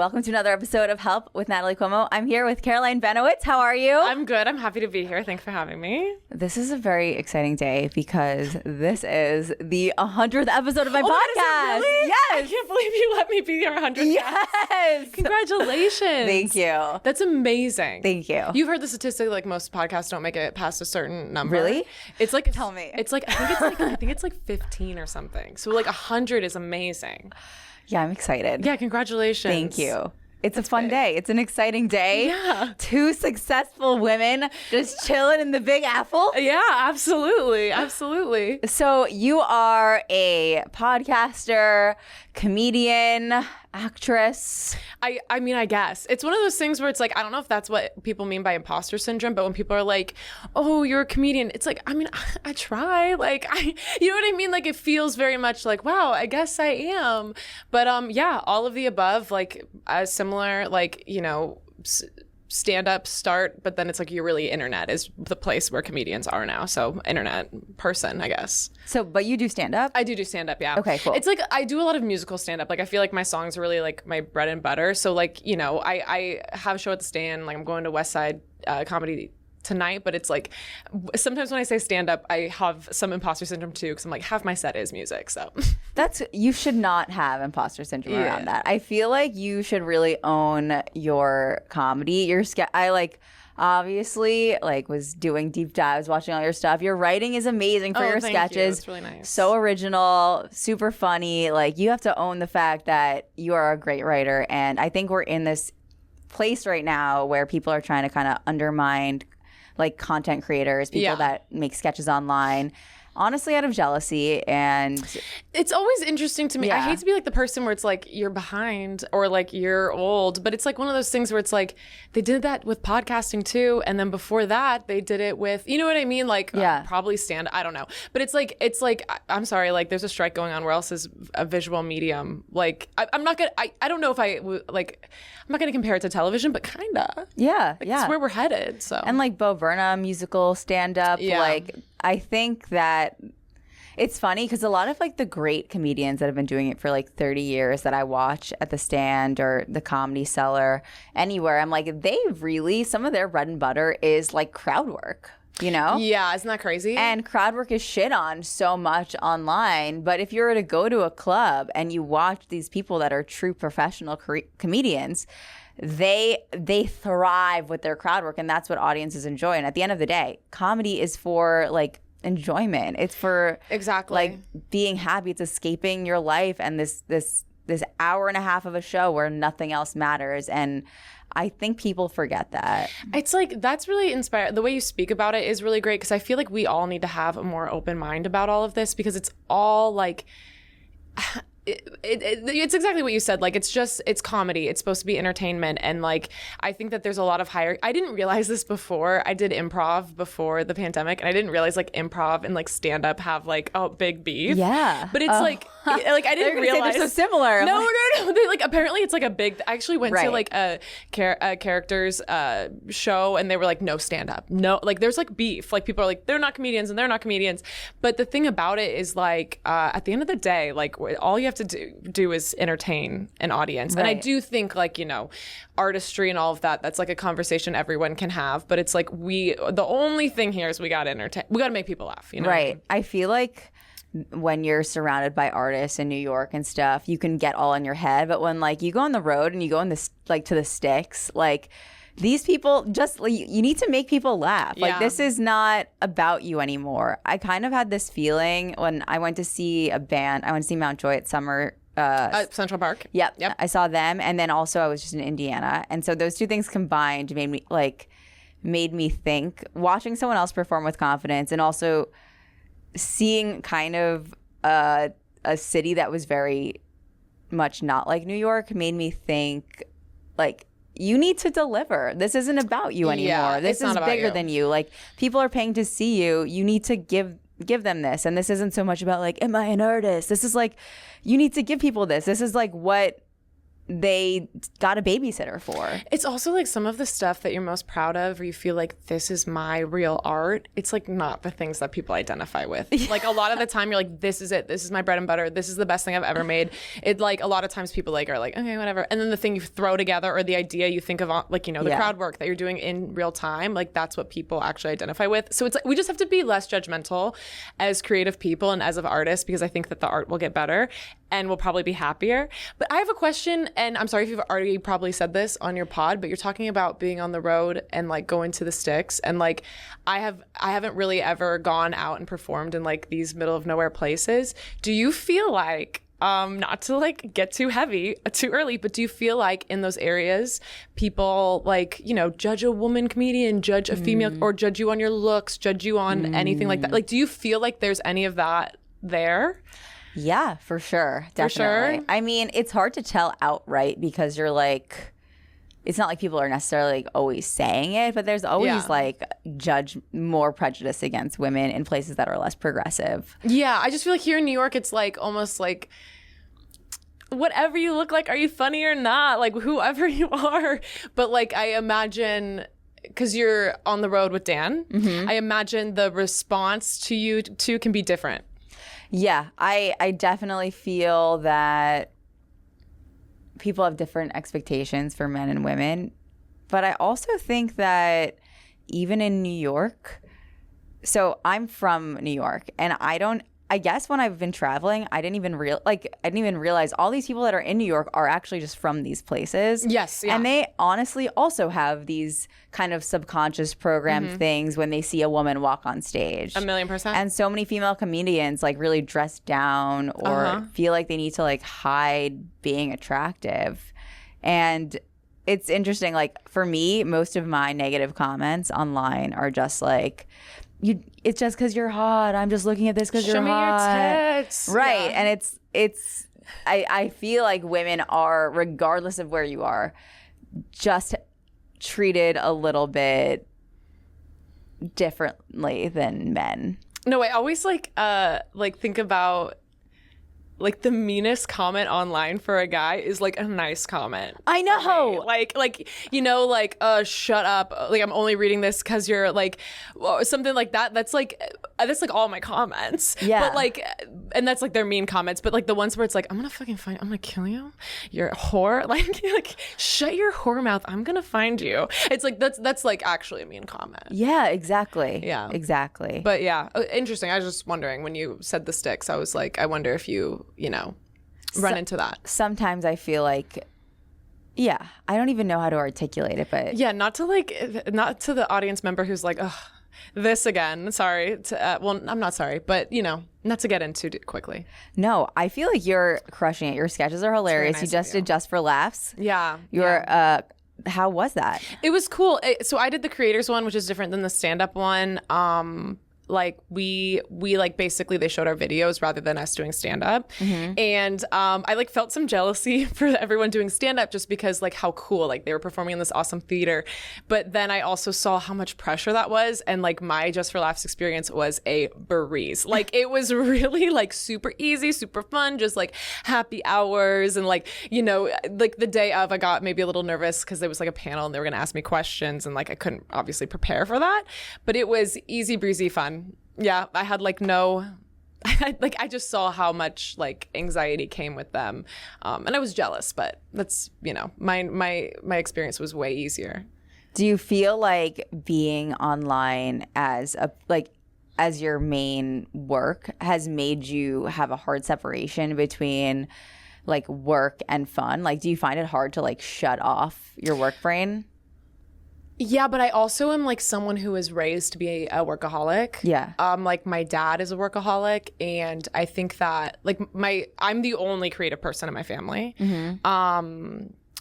welcome to another episode of Help with Natalie Cuomo. I'm here with Caroline Baniewicz. How are you? I'm good. I'm happy to be here. Thanks for having me. This is a very exciting day because this is the 100th episode of my podcast. Really? Yes. I can't believe you let me be your 100th Yes. guest. Congratulations. Thank you. That's amazing. Thank you. You've heard the statistic like most podcasts don't make it past a certain number. Really? It's like Tell me. It's like I think it's like 15 or something. So like 100 is amazing. Yeah, I'm excited. Yeah, congratulations. Thank you. It's a fun day. It's an exciting day. Yeah. 2 successful women just chilling in the Big Apple. Yeah, absolutely. Absolutely. So you are a podcaster, comedian, actress. I mean, I guess. It's one of those things where it's like, I don't know if that's what people mean by imposter syndrome, but when people are like, oh, you're a comedian, it's like, I mean, I try. Like, you know what I mean? Like, it feels very much like, wow, I guess I am. But yeah, all of the above, like, similar, like, you know, stand-up start, but then it's like you're really internet is the place where comedians are now. So internet person, I guess. So, but you do stand-up? I do stand-up, yeah. Okay, cool. It's like I do a lot of musical stand-up. Like I feel like my songs are really like my bread and butter. So like, you know, I have a show at the Stand. Like I'm going to West Side Comedy tonight, but it's like sometimes when I say stand-up, I have some imposter syndrome too because I'm like half my set is music. So you should not have imposter syndrome around that. I feel like you should really own your comedy. I like obviously like was doing deep dives, watching all your stuff. Your writing is amazing for your thank sketches. you. It's really nice. So original, super funny. Like you have to own the fact that you are a great writer. And I think we're in this place right now where people are trying to kind of undermine like content creators, people that make sketches online, honestly out of jealousy. And it's always interesting to me. I hate to be like the person where it's like you're behind or like you're old, but it's like one of those things where it's like they did that with podcasting too, and then before that they did it with, you know what I mean, like probably I don't know, but it's like I'm sorry, like there's a strike going on. Where else is a visual medium? Like I'm not gonna I don't know if I'm not gonna compare it to television, but kinda it's where we're headed. So and like Bo Burnham musical stand-up, like I think that it's funny because a lot of like the great comedians that have been doing it for like 30 years that I watch at the Stand or the Comedy Cellar, anywhere, I'm like, some of their bread and butter is like crowd work, you know? Yeah, isn't that crazy? And crowd work is shit on so much online. But if you were to go to a club and you watch these people that are true professional comedians, they thrive with their crowd work, and that's what audiences enjoy. And at the end of the day, comedy is for like enjoyment. It's for like being happy. It's escaping your life and this hour and a half of a show where nothing else matters. And I think people forget that. It's like that's really inspiring. The way you speak about it is really great because I feel like we all need to have a more open mind about all of this because it's all like it's exactly what you said. Like it's comedy. It's supposed to be entertainment, and like I think that there's a lot of I didn't realize this before. I did improv before the pandemic, and I didn't realize like improv and like stand up have like big beef. Yeah, but it's like I didn't realize they're so similar. No. They, like apparently it's like a big. I actually went to like a characters show, and they were like no stand up. No, like there's like beef. Like people are like they're not comedians and they're not comedians. But the thing about it is like at the end of the day, like all you have to do is entertain an audience. And I do think like, you know, artistry and all of that's like a conversation everyone can have, but it's like the only thing here is we got to entertain. We got to make people laugh, you know? Right. I feel like when you're surrounded by artists in New York and stuff, you can get all in your head, but when like you go on the road and you go in this like to the sticks, like these people just you need to make people laugh. Like this is not about you anymore. I kind of had this feeling when I went to see a band. I went to see Mount Joy at Summer Central Park. Yep. I saw them, and then also I was just in Indiana, and so those two things combined made me think. Watching someone else perform with confidence, and also seeing kind of a city that was very much not like New York made me think like, you need to deliver. This isn't about you anymore. Yeah, this is bigger than you. Like people are paying to see you. You need to give them this. And this isn't so much about like, am I an artist? This is like, you need to give people this. This is like what they got a babysitter for. It's also like some of the stuff that you're most proud of, where you feel like this is my real art. It's like not the things that people identify with. Like a lot of the time you're like, this is it. This is my bread and butter. This is the best thing I've ever made. It like a lot of times people like are like, okay, whatever. And then the thing you throw together or the idea you think of like, you know, the crowd work that you're doing in real time, like that's what people actually identify with. So it's like we just have to be less judgmental as creative people and as of artists, because I think that the art will get better and we'll probably be happier. But I have a question, and I'm sorry if you've already probably said this on your pod, but you're talking about being on the road and like going to the sticks, and like I haven't really ever gone out and performed in like these middle of nowhere places. Do you feel like, not to like get too heavy too early, but do you feel like in those areas people like, you know, judge a woman comedian, judge a female, or judge you on your looks, judge you on anything like that? Like, do you feel like there's any of that there? Yeah, for sure. Definitely. For sure? I mean, it's hard to tell outright because you're like, it's not like people are necessarily like always saying it, but there's always like more prejudice against women in places that are less progressive. Yeah, I just feel like here in New York, it's like almost like, whatever you look like, are you funny or not? Like whoever you are. But like I imagine, because you're on the road with Dan, I imagine the response to you too can be different. Yeah, I definitely feel that people have different expectations for men and women. But I also think that even in New York, so I'm from New York, and I guess when I've been traveling, I didn't even realize all these people that are in New York are actually just from these places. Yes, yeah. And they honestly also have these kind of subconscious programmed things when they see a woman walk on stage. 1,000,000%. And so many female comedians like really dress down or feel like they need to like hide being attractive. And it's interesting, like for me, most of my negative comments online are just like, it's just because you're hot. I'm just looking at this because you're hot. Show me your tits. Right. Yeah. And I feel like women are, regardless of where you are, just treated a little bit differently than men. No, I always like think about like the meanest comment online for a guy is like a nice comment. I know. Like you know, like shut up. Like I'm only reading this because you're like something like that. That's like all my comments. Yeah. But like, and that's like their mean comments. But like the ones where it's like, I'm gonna kill you. You're a whore. Like shut your whore mouth. I'm gonna find you. It's like that's like actually a mean comment. Yeah, exactly. Yeah, exactly. But yeah, interesting. I was just wondering when you said the sticks. I was like, I wonder if you know, run into that. Sometimes I feel like, yeah, I don't even know how to articulate it, but yeah, not to the audience member who's like, ugh, this again. Sorry. Well, I'm not sorry, but you know, not to get into it quickly. No, I feel like you're crushing it. Your sketches are hilarious. Nice you just did Just for Laughs. Yeah. How was that? It was cool. So I did the creators one, which is different than the stand-up one. Like we like basically they showed our videos rather than us doing stand up. And I like felt some jealousy for everyone doing stand up just because like how cool, like they were performing in this awesome theater. But then I also saw how much pressure that was, and like my Just for Laughs experience was a breeze. Like it was really like super easy, super fun, just like happy hours. And like, you know, like the day of I got maybe a little nervous because there was like a panel and they were gonna ask me questions, and like I couldn't obviously prepare for that, but it was easy breezy fun. Yeah, I had like I just saw how much like anxiety came with them, and I was jealous. But that's, you know, my experience was way easier. Do you feel like being online as your main work has made you have a hard separation between like work and fun? Like, do you find it hard to like shut off your work brain? Yeah, but I also am like someone who is raised to be a workaholic. Yeah. Like my dad is a workaholic, and I think that like I'm the only creative person in my family.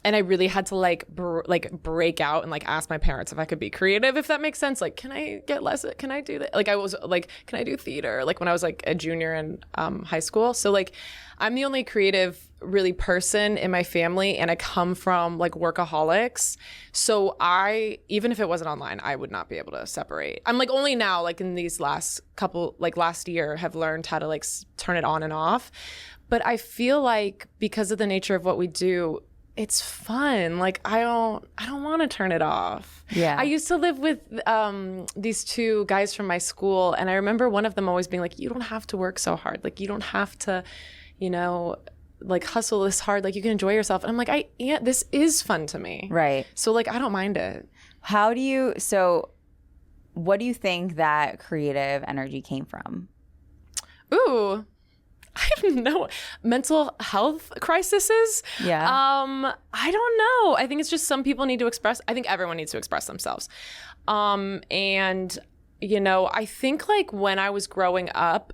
And I really had to like break out and like ask my parents if I could be creative, if that makes sense. Like, can I get less? Can I do that? Like I was like, can I do theater? Like when I was like a junior in high school. So like I'm the only creative really person in my family, and I come from like workaholics. So even if it wasn't online, I would not be able to separate. I'm like only now, like in these last year, have learned how to like turn it on and off. But I feel like because of the nature of what we do, it's fun. Like I don't want to turn it off. Yeah. I used to live with these two guys from my school, and I remember one of them always being like, you don't have to work so hard. Like you don't have to, like hustle this hard. Like you can enjoy yourself. And I'm like, this is fun to me. Right. So like I don't mind it. What do you think that creative energy came from? Ooh. I have no mental health crises. Yeah. I don't know. I think it's just some people need to express. I think everyone needs to express themselves. And I think like when I was growing up,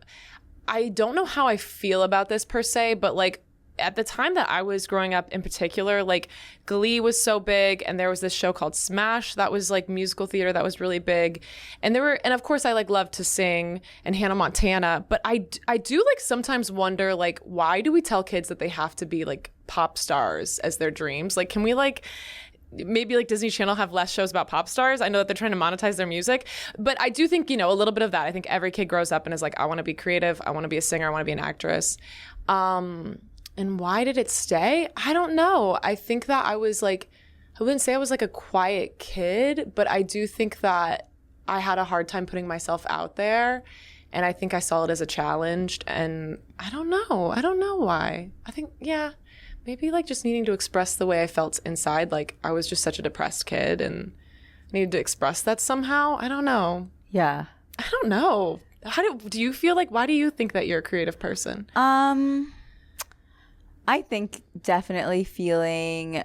I don't know how I feel about this per se, but like at the time that I was growing up in particular, like Glee was so big, and there was this show called Smash that was like musical theater that was really big. And of course I like loved to sing, and Hannah Montana, but I do like sometimes wonder like, why do we tell kids that they have to be like pop stars as their dreams? Like, can we like maybe like Disney Channel have less shows about pop stars? I know that they're trying to monetize their music, but I do think, a little bit of that. I think every kid grows up and is like, I want to be creative. I want to be a singer. I want to be an actress. And why did it stay? I don't know. I think that I wouldn't say I was like a quiet kid, but I do think that I had a hard time putting myself out there. And I think I saw it as a challenge. And I don't know. I don't know why. I think, maybe like just needing to express the way I felt inside. Like I was just such a depressed kid and needed to express that somehow. I don't know. Yeah. I don't know. Do you feel like, why do you think that you're a creative person? I think definitely feeling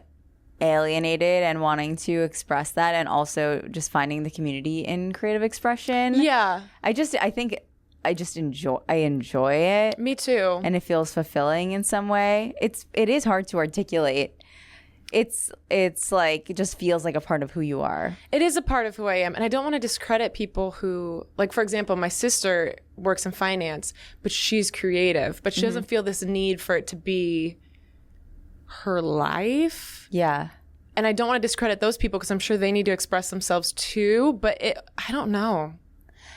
alienated and wanting to express that, and also just finding the community in creative expression. Yeah. I think I just enjoy it. Me too. And it feels fulfilling in some way. It is hard to articulate. It's like, it just feels like a part of who you are. It is a part of who I am. And I don't want to discredit people who, like, for example, my sister works in finance, but she's creative, but she doesn't feel this need for it to be her life. Yeah. And I don't want to discredit those people because I'm sure they need to express themselves too, but I don't know.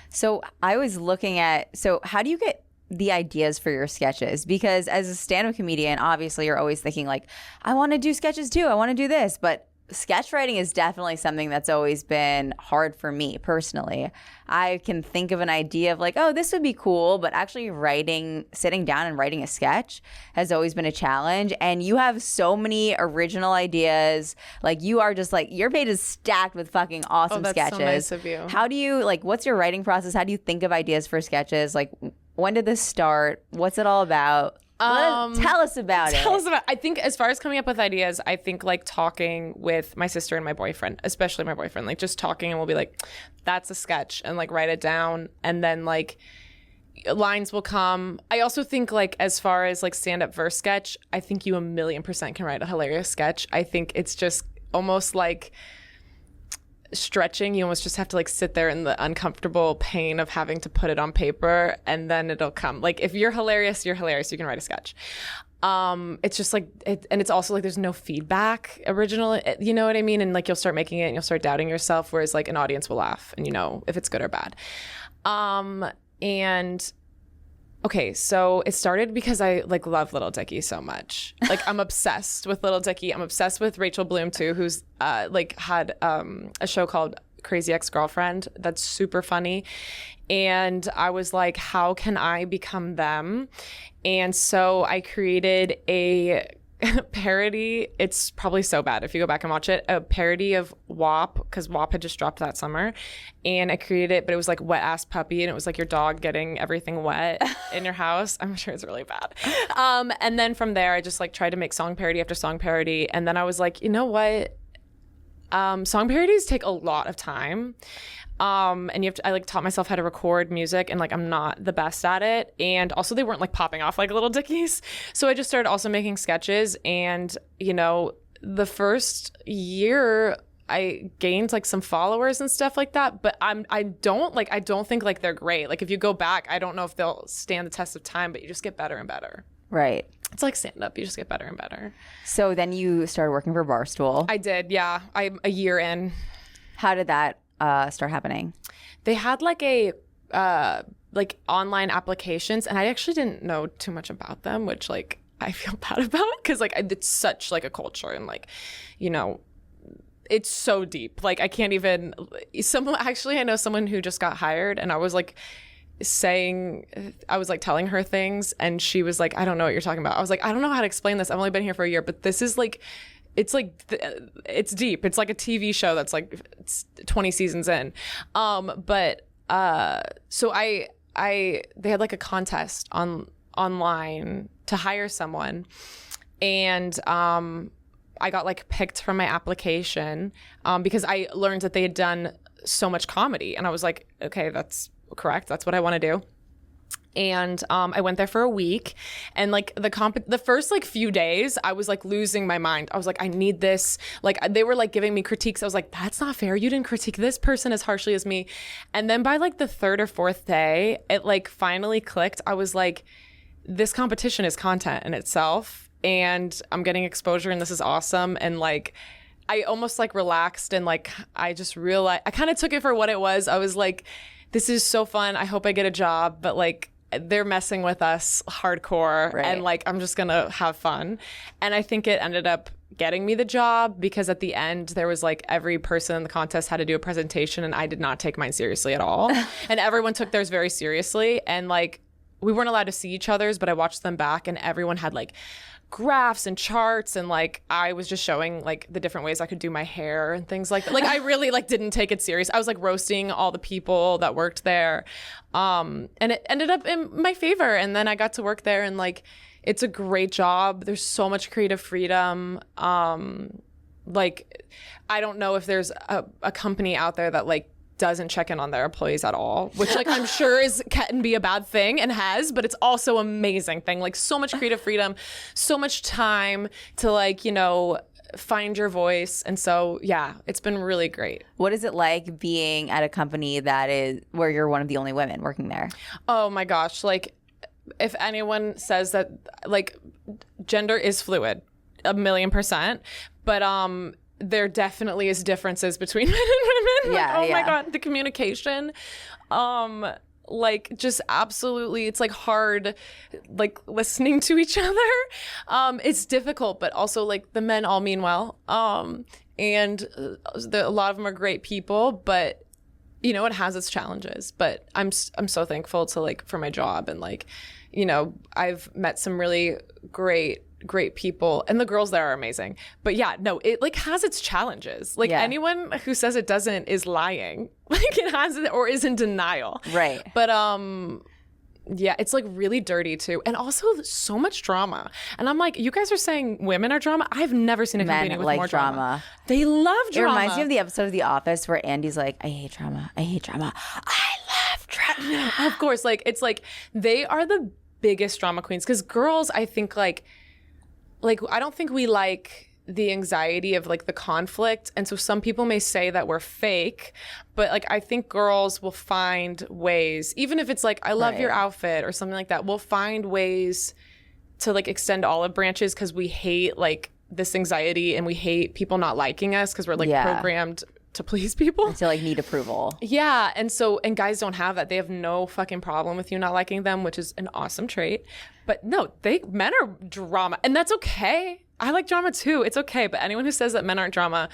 So I was looking at, how do you get the ideas for your sketches? Because as a stand-up comedian, obviously you're always thinking like, I want to do sketches too. I want to do this. But sketch writing is definitely something that's always been hard for me personally. I can think of an idea of like, oh, this would be cool, but actually sitting down and writing a sketch has always been a challenge. And you have so many original ideas. Like you are just like, your page is stacked with fucking awesome sketches. So nice of you. How do you what's your writing process? How do you think of ideas for sketches? Like, when did this start? What's it all about? Tell us about it. I think as far as coming up with ideas, I think like talking with my sister and my boyfriend, especially my boyfriend, like just talking, and we'll be like, that's a sketch, and like write it down, and then like lines will come. I also think like as far as like stand-up verse sketch, I think you 1,000,000% can write a hilarious sketch. I think it's just almost like stretching. You almost just have to like sit there in the uncomfortable pain of having to put it on paper, and then it'll come. Like if you're hilarious, you can write a sketch. It's just like and it's also like there's no feedback original, you know what I mean? And like you'll start making it and you'll start doubting yourself, whereas like an audience will laugh and if it's good or bad. And okay, so it started because I like love Little Dicky so much. Like I'm obsessed with Little Dicky. I'm obsessed with Rachel Bloom too, who's like had a show called Crazy Ex-Girlfriend that's super funny. And I was like, how can I become them? And so I created a parody. It's probably so bad if you go back and watch it. A parody of WAP, because WAP had just dropped that summer. And I created it, but it was like Wet Ass Puppy, and it was like your dog getting everything wet in your house. I'm sure it's really bad. And then from there, I just like tried to make song parody after song parody. And then I was like, you know what? Song parodies take a lot of time. And I like taught myself how to record music, and like I'm not the best at it, and also they weren't like popping off like Little Dickies, so I just started also making sketches. And the first year I gained like some followers and stuff like that, but I don't think like they're great. Like if you go back, I don't know if they'll stand the test of time, but you just get better and better. Right. It's like stand-up. You just get better and better. So then you started working for Barstool. I did, yeah. I'm a year in. How did that start happening? They had like like online applications, and I actually didn't know too much about them, which like I feel bad about, because like it's such like a culture, and like, you know, it's so deep. Like I can't even. I know someone who just got hired, and I was like telling her things, and she was like, I don't know what you're talking about. I was like, I don't know how to explain this. I've only been here for a year, but this is like, it's deep. It's like a TV show that's like it's 20 seasons in. So they had like a contest online to hire someone, and I got like picked from my application because I learned that they had done so much comedy, and I was like, okay, that's correct. That's what I want to do. And I went there for a week, and like the first like few days, I was like losing my mind. I was like, I need this. Like they were like giving me critiques. I was like, that's not fair. You didn't critique this person as harshly as me. And then by like the third or fourth day, it like finally clicked. I was like, this competition is content in itself, and I'm getting exposure, and this is awesome. And like, I almost like relaxed, and like I just realized, I kind of took it for what it was. I was like, this is so fun. I hope I get a job, but like they're messing with us hardcore, right. And like I'm just gonna have fun. And I think it ended up getting me the job, because at the end there was like every person in the contest had to do a presentation, and I did not take mine seriously at all. And everyone took theirs very seriously, and like we weren't allowed to see each other's, but I watched them back, and everyone had like graphs and charts, and like I was just showing like the different ways I could do my hair and things like that. Like I really like didn't take it serious. I was like roasting all the people that worked there, and it ended up in my favor. And then I got to work there, and like it's a great job. There's so much creative freedom. Like I don't know if there's a company out there that like doesn't check in on their employees at all, which like I'm sure can be a bad thing, and has, but it's also an amazing thing. Like so much creative freedom, so much time to like, you know, find your voice. And so yeah, it's been really great. What is it like being at a company that is where you're one of the only women working there? Oh my gosh, like if anyone says that, like gender is fluid 1,000,000%, but there definitely is differences between men and women. Yeah, like, oh my God, the communication. Like just absolutely, it's like hard, like listening to each other. It's difficult, but also like the men all mean well. And a lot of them are great people, but you know, it has its challenges. But I'm so thankful to like for my job, and like, you know, I've met some really great people, and the girls there are amazing. But yeah, no, it like has its challenges. Like anyone who says it doesn't is lying. Like it has it, or is in denial. Right. But yeah, it's like really dirty too, and also so much drama. And I'm like, you guys are saying women are drama? I've never seen a company with more drama. They love drama. It reminds me of the episode of The Office where Andy's like, I hate drama. I hate drama. I love drama. Of course, like it's like they are the biggest drama queens, because girls, I think like I don't think we like the anxiety of like the conflict. And so some people may say that we're fake, but like I think girls will find ways, even if it's like, I love your outfit or something like that, we'll find ways to like extend olive branches, because we hate like this anxiety, and we hate people not liking us, because we're like programmed to please people. To like need approval. Yeah. And guys don't have that. They have no fucking problem with you not liking them, which is an awesome trait. But no, men are drama, and that's okay. I like drama too. It's okay. But anyone who says that men aren't drama,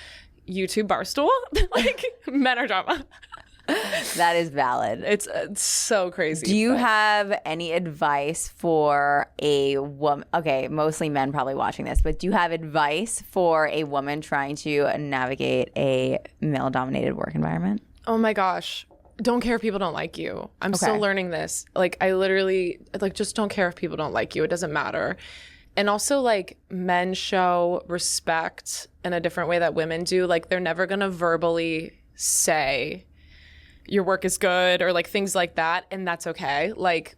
YouTube Barstool, like men are drama. That is valid. It's so crazy. Do you have any advice for a woman? Okay, mostly men probably watching this, but do you have advice for a woman trying to navigate a male-dominated work environment? Oh my gosh. Don't care if people don't like you. I'm still learning this. Like I literally like just don't care if people don't like you. It doesn't matter. And also like men show respect in a different way that women do. Like they're never going to verbally say your work is good or like things like that, and that's okay. Like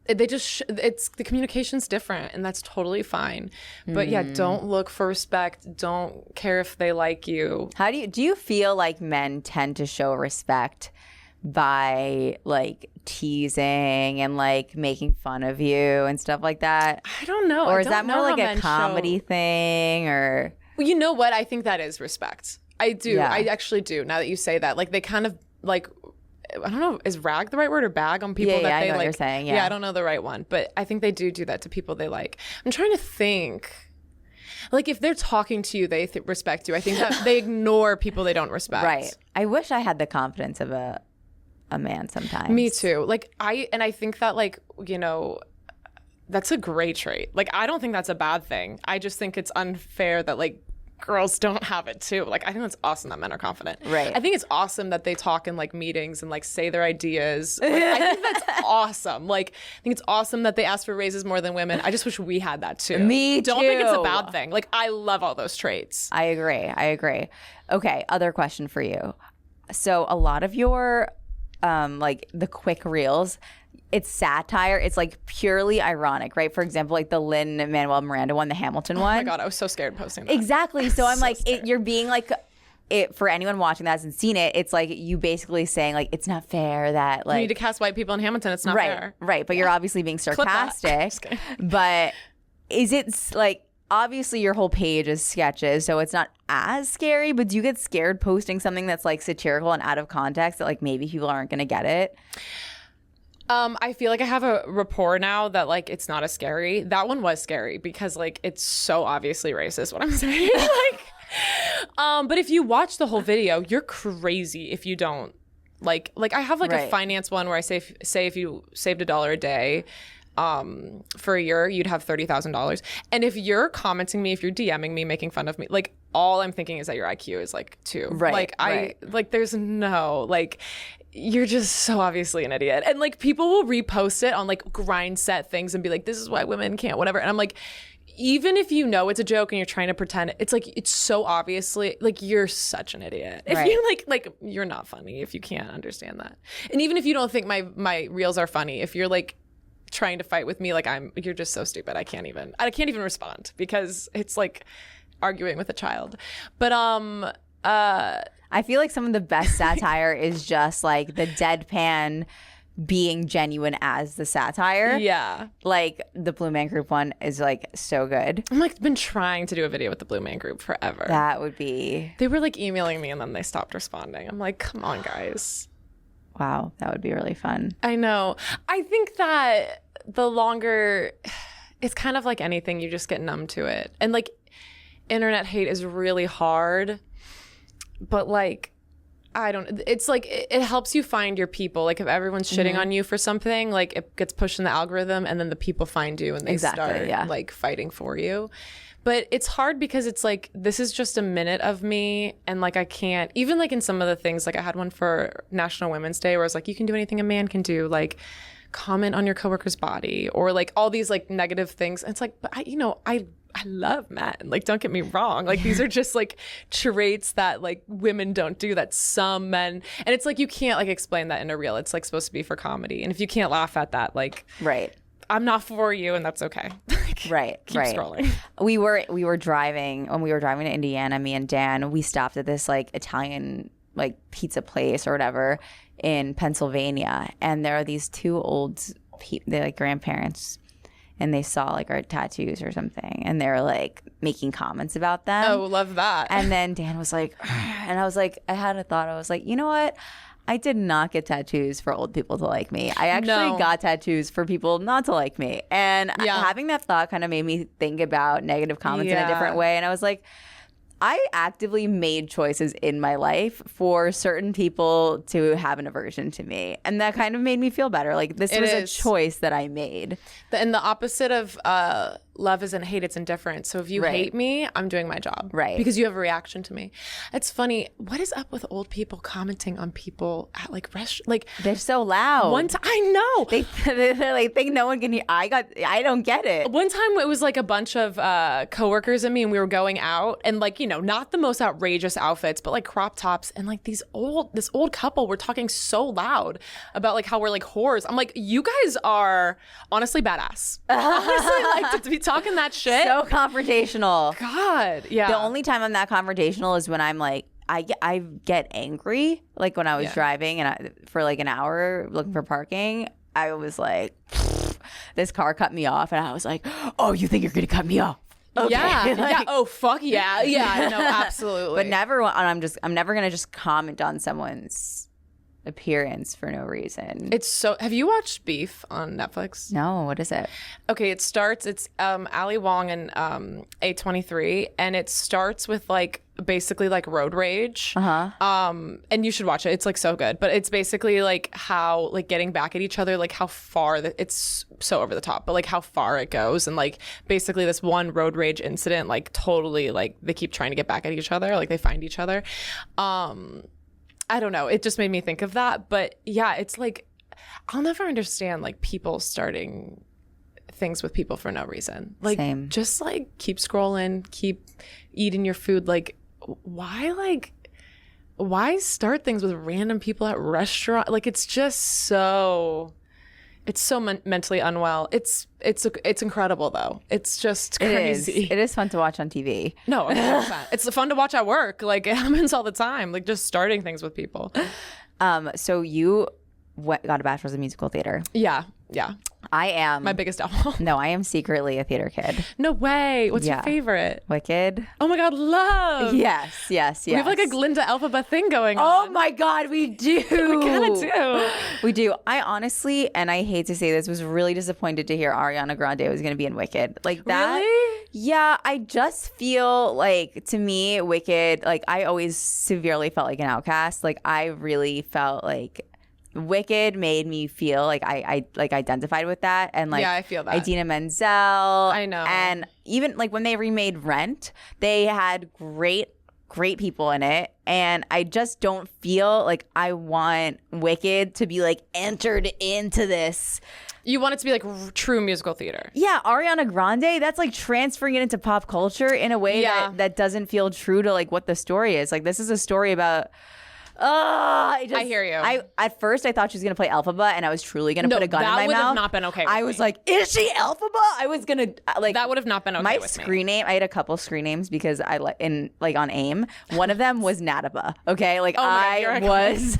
they just it's the communication's different, and that's totally fine. But yeah, don't look for respect. Don't care if they like you. How do you feel like men tend to show respect by like teasing and like making fun of you and stuff like that? I don't know. Or is that more like a comedy thing? Or well, you know what? I think that is respect. I do. Yeah. I actually do. Now that you say that, like they kind of like I don't know, is rag the right word or bag on people that I they know like? what you're saying. Yeah, I don't know the right one, but I think they do that to people they like. I'm trying to think. Like, if they're talking to you, they respect you. I think that they ignore people they don't respect. Right. I wish I had the confidence of a man sometimes. Me too. Like, I think that, like, you know, that's a great trait. Like, I don't think that's a bad thing. I just think it's unfair that, like, girls don't have it too. Like, I think that's awesome that men are confident. Right. I think it's awesome that they talk in like meetings and like say their ideas. Like, I think that's awesome. Like, I think it's awesome that they ask for raises more than women. I just wish we had that too. Me too. Don't think it's a bad thing. Like, I love all those traits. I agree. Okay, other question for you. So a lot of your like the quick reels, it's satire. It's like purely ironic, right? For example, like the Lin-Manuel Miranda one, the Hamilton one. Oh my God, I was so scared posting that. Exactly. So I'm like, you're being like, for anyone watching that hasn't seen it, it's like you basically saying like, it's not fair that like. You need to cast white people in Hamilton. It's not fair. Right. But you're obviously being sarcastic. But is it like, obviously your whole page is sketches, so it's not as scary, but do you get scared posting something that's like satirical and out of context that like maybe people aren't going to get it? I feel like I have a rapport now that like it's not as scary. That one was scary because like it's so obviously racist what I'm saying. But if you watch the whole video, you're crazy if you don't like I have like a finance one where I say if you saved $1 a day for a year, you'd have $30,000. And if you're commenting me, if you're DMing me, making fun of me, like all I'm thinking is that your IQ is like 2. Right. Like there's no like. You're just so obviously an idiot. And like people will repost it on like grind set things and be like, this is why women can't, whatever. And I'm like, even if you know it's a joke and you're trying to pretend, it's like, it's so obviously like you're such an idiot. If you like you're not funny if you can't understand that. And even if you don't think my reels are funny, if you're like trying to fight with me, like you're just so stupid. I can't even respond because it's like arguing with a child. But I feel like some of the best satire is just like the deadpan being genuine as the satire. Yeah. Like the Blue Man Group one is like so good. I'm like been trying to do a video with the Blue Man Group forever. That would be. They were like emailing me and then they stopped responding. I'm like, come on, guys. Wow, that would be really fun. I know. I think that the longer, it's kind of like anything, you just get numb to it. And like internet hate is really hard. But like, I don't, it's like, it helps you find your people. Like if everyone's shitting on you for something, like it gets pushed in the algorithm and then the people find you and they start like fighting for you. But it's hard because it's like, this is just a minute of me. And like, I can't, even like in some of the things, like I had one for National Women's Day where I was like, you can do anything a man can do. Like comment on your coworker's body or like all these like negative things. And it's like, but I love men. Like, don't get me wrong. Like, these are just like traits that like women don't do that some men. And it's like, you can't like explain that in a reel. It's like supposed to be for comedy. And if you can't laugh at that, like, I'm not for you, and that's okay. Like, keep scrolling. We were driving when we were driving to Indiana. Me and Dan, we stopped at this like Italian like pizza place or whatever in Pennsylvania, and there are these two old they're like grandparents. And they saw like our tattoos or something, and they were like making comments about them. Oh, love that. And then Dan was like, and I was like, I had a thought. I was like, you know what? I did not get tattoos for old people to like me. I actually got tattoos for people not to like me. And having that thought kind of made me think about negative comments in a different way. And I was like, I actively made choices in my life for certain people to have an aversion to me. And that kind of made me feel better. Like this was a choice that I made. And the opposite of love isn't hate, it's indifference. So if you hate me, I'm doing my job. Right. Because you have a reaction to me. It's funny. What is up with old people commenting on people at like restaurants? Like they're so loud. One time, I know. They like think no one can hear. I don't get it. One time it was like a bunch of coworkers and me, and we were going out, and like, not the most outrageous outfits, but like crop tops, and like this old couple were talking so loud about like how we're like whores. I'm like, you guys are honestly badass. Honestly, like to be talking that shit. So confrontational. God, yeah. The only time I'm that confrontational is when I'm like, I get angry. Like when I was driving and for like an hour looking for parking, I was like, this car cut me off, and I was like, oh, you think you're gonna cut me off? Okay. Yeah. Oh, fuck yeah. No, absolutely. But never. I'm never gonna just comment on someone's appearance for no reason. It's so. Have you watched Beef on Netflix? No, what is it? Okay, it's Ali Wong and A23, and it starts with like basically like road rage. And you should watch it. It's like so good. But it's basically like how like getting back at each other, like how far it's so over the top, but like how far it goes, and like basically this one road rage incident, like totally like they keep trying to get back at each other, like they find each other. I don't know. It just made me think of that. But yeah, it's like, I'll never understand like people starting things with people for no reason. Like, Same. Just like keep scrolling, keep eating your food. Like, why start things with random people at restaurant? Like, it's just so, mentally unwell. It's incredible though. It's just crazy. It is fun to watch on TV. No, 100%. It's fun to watch at work. Like, it happens all the time. Like, just starting things with people. So you got a bachelor's in musical theater. Yeah. I am My biggest downfall. No, I am secretly a theater kid. No way. What's your favorite? Wicked. Oh my God, Love. Yes. We have like a Glinda Elphaba thing going on. Oh my God, we do. We kind of do. We do. I honestly, and I hate to say this, was really disappointed to hear Ariana Grande was going to be in Wicked. Like that. Really? Yeah, I just feel like, to me, Wicked, like I always severely felt like an outcast. Like I really felt like Wicked made me feel like I like identified with that, and like I feel that. Idina Menzel, I know, and even like when they remade Rent, they had great people in it, and I just don't feel like I want Wicked to be like entered into this. You want it to be like true musical theater. Yeah, Ariana Grande, that's like transferring it into pop culture in a way that doesn't feel true to like what the story is. Like this is a story about. I hear you. At first I thought she was gonna play Elphaba, and I was truly gonna put a gun in my mouth. That would have not been okay with I was like, is she Elphaba? I was gonna like that would have not been okay my with me. screen name. I had a couple screen names because I on AIM. One of them was Nataba. Okay, like I was.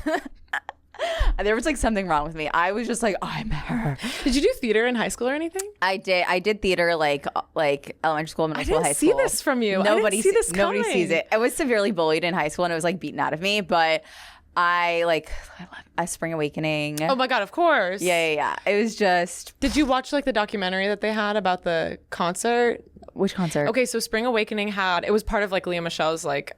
There was like something wrong with me. I was just like, I'm her. Did you do theater in high school or anything? I did theater like elementary school, middle school, high school. I didn't see this from you. Nobody sees sees it. I was severely bullied in high school, and it was like beaten out of me. But I love Spring Awakening. Oh my God, of course. Yeah. It was just. Did you watch like the documentary that they had about the concert? Which concert? Okay, so Spring Awakening it was part of like Lea Michelle's like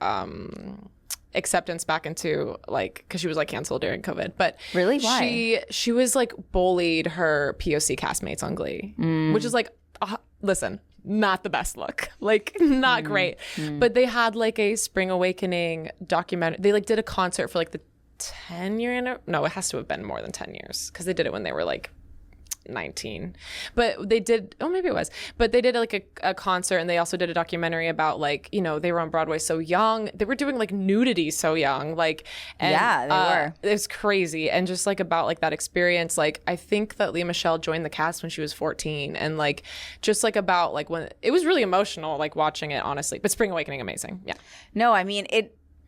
acceptance back into like, because she was like canceled during COVID. But really, why? She was like bullied her POC castmates on Glee, which is like, listen, not the best look, like not great. But they had like a Spring Awakening documentary. They like did a concert for like the 10-year no, it has to have been more than 10 years because they did it when they were like 19, but they did, maybe it was, but they did like a concert, and they also did a documentary about like, you know, they were on Broadway so young, they were doing like nudity so young, like, and, yeah, they were. It was crazy. And just like about like that experience, like I think that Lea Michelle joined the cast when she was 14, and like just like about like when it was really emotional, like watching it, honestly. But Spring Awakening, amazing. Yeah. No, I mean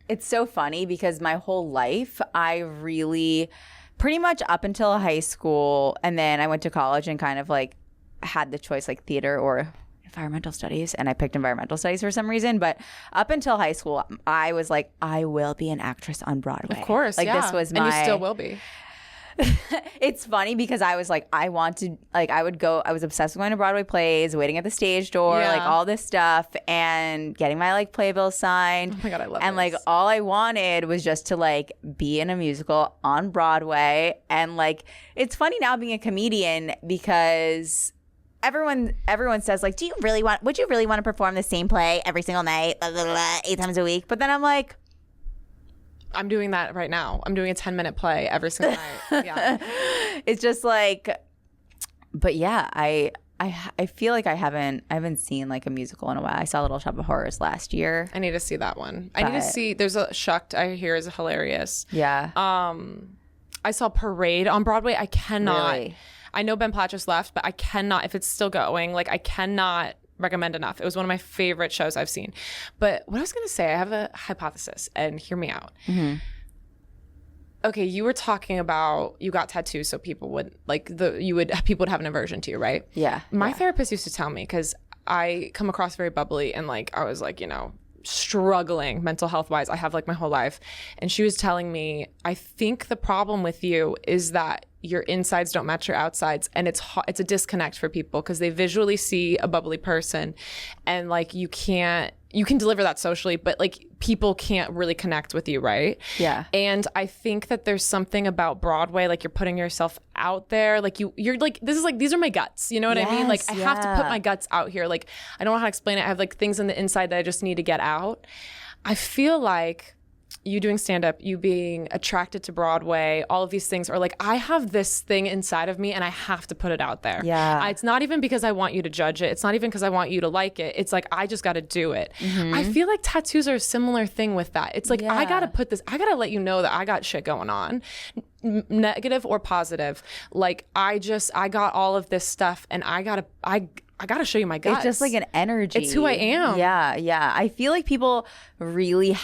it's so funny because my whole life I really pretty much up until high school, and then I went to college and kind of like had the choice like theater or environmental studies, and I picked environmental studies for some reason. But up until high school, I was like, I will be an actress on Broadway. Of course, like this was my. And you still will be. It's funny because I was like, I was obsessed with going to Broadway plays, waiting at the stage door, like all this stuff, and getting my like playbill signed. Oh my God, I love And this. like all I wanted was just to like be in a musical on Broadway. And like it's funny now being a comedian because everyone says like, would you really want to perform the same play every single night, blah, blah, blah, 8 times a week? But then I'm like, I'm doing that right now. I'm doing a 10-minute play every single night. Yeah. It's just like, but yeah, I feel like I haven't seen like a musical in a while. I saw Little Shop of Horrors last year. I need to see that one. I need to see, there's a Shucked I hear is hilarious. Yeah. I saw Parade on Broadway. I cannot. Really? I know Ben Platt just left, but I cannot, if it's still going, like I cannot recommend enough. It was one of my favorite shows I've seen. But what I was going to say, I have a hypothesis, and hear me out. Mm-hmm. Okay, you were talking about you got tattoos so people would people would have an aversion to you, right? Yeah. My therapist used to tell me, because I come across very bubbly, and like I was like, you know, struggling mental health wise. I have like my whole life. And she was telling me, I think the problem with you is that your insides don't match your outsides, and it's a disconnect for people because they visually see a bubbly person, and like you can deliver that socially, but like people can't really connect with you, right? Yeah. And I think that there's something about Broadway, like you're putting yourself out there, like you're like, these are my guts, you know what I mean? Like I have to put my guts out here. Like I don't know how to explain it. I have like things on the inside that I just need to get out. I feel like you doing stand-up, you being attracted to Broadway, all of these things are like, I have this thing inside of me and I have to put it out there. Yeah. It's not even because I want you to judge it. It's not even because I want you to like it. It's like, I just got to do it. I feel like tattoos are a similar thing with that. It's like, I got to let you know that I got shit going on, negative or positive. Like, I got all of this stuff and I got to show you my guts. It's just like an energy. It's who I am. Yeah. I feel like people really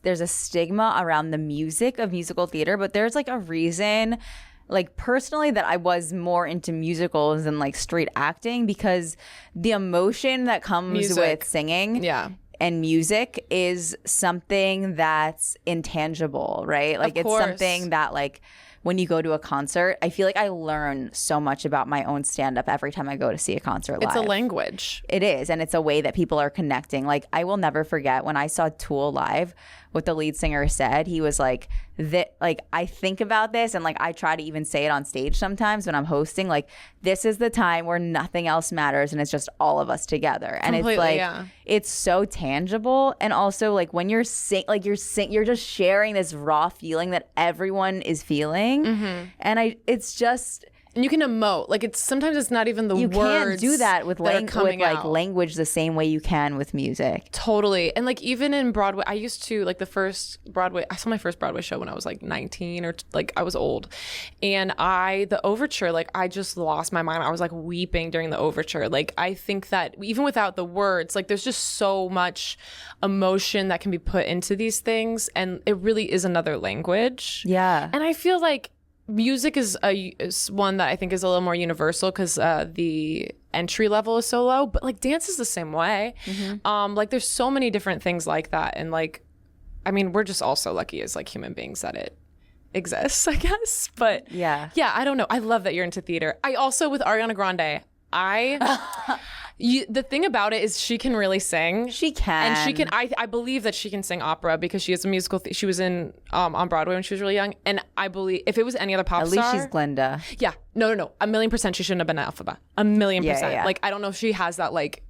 there's a stigma around the music of musical theater, but there's like a reason, like personally, that I was more into musicals than like straight acting, because the emotion that comes with singing and music is something that's intangible, right? Like it's something that like, when you go to a concert, I feel like I learn so much about my own stand-up every time I go to see a concert live. It's a language. It is, and it's a way that people are connecting. Like, I will never forget when I saw Tool live, what the lead singer said. He was like, I think about this, and like I try to even say it on stage sometimes when I'm hosting, like, this is the time where nothing else matters and it's just all of us together. And completely, it's like it's so tangible. And also like when you're you're just sharing this raw feeling that everyone is feeling. And it's just, and you can emote. Like sometimes it's not even the words. You can't do that with out. language the same way you can with music. Totally. And like even in Broadway, I used to like I saw my first Broadway show when I was like 19 or like I was old. And the overture, like I just lost my mind. I was like weeping during the overture. Like I think that even without the words, like there's just so much emotion that can be put into these things. And it really is another language. Yeah. And I feel like music is one that I think is a little more universal because the entry level is so low, but like dance is the same way. Like there's so many different things like that, and like, I mean, we're just all so lucky as like human beings that it exists, I guess. But yeah, I don't know. I love that you're into theater. I also, with Ariana Grande, the thing about it is she can really sing. She can. And she can, I believe that she can sing opera because she is a musical. She was in on Broadway when she was really young. And I believe if it was any other pop star. At least she's Glinda. Yeah. No. 1,000,000% she shouldn't have been an Elphaba. 1,000,000%. Yeah. Like, I don't know if she has that like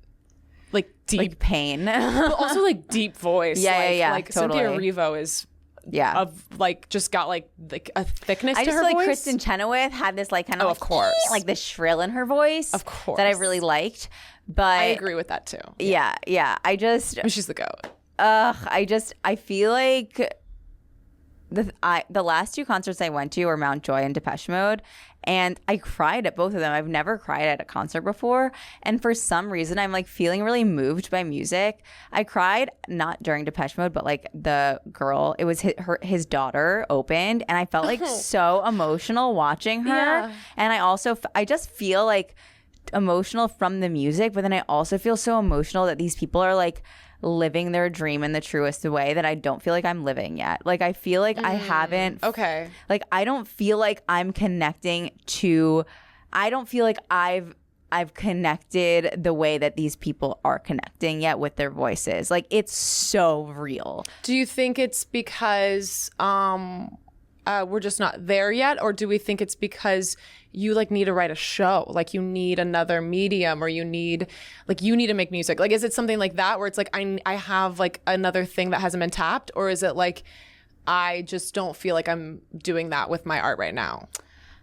deep. Like pain. But also like deep voice. Yeah. Like totally. Cynthia Erivo is. Yeah, of like just got like a thickness to her voice. I just feel like Kristen Chenoweth had this like kind of of course, like this shrill in her voice, of course, that I really liked. But I agree with that too. Yeah. She's the goat. I feel like the last two concerts I went to were Mount Joy and Depeche Mode, and I cried at both of them. I've never cried at a concert before, and for some reason I'm like feeling really moved by music. I cried not during Depeche Mode, but like the girl, it was his daughter opened, and I felt like so emotional watching her. And I just feel like emotional from the music, but then I also feel so emotional that these people are like living their dream in the truest way that I don't feel like I'm living yet. Like I feel like I haven't. Okay. Like I don't feel like I'm connecting to. I don't feel like I've connected the way that these people are connecting yet with their voices. Like it's so real. Do you think it's because we're just not there yet, or do we think it's because you like need to write a show, like you need another medium, or you need to make music? Like, is it something like that where it's like I have like another thing that hasn't been tapped, or is it like I just don't feel like I'm doing that with my art right now?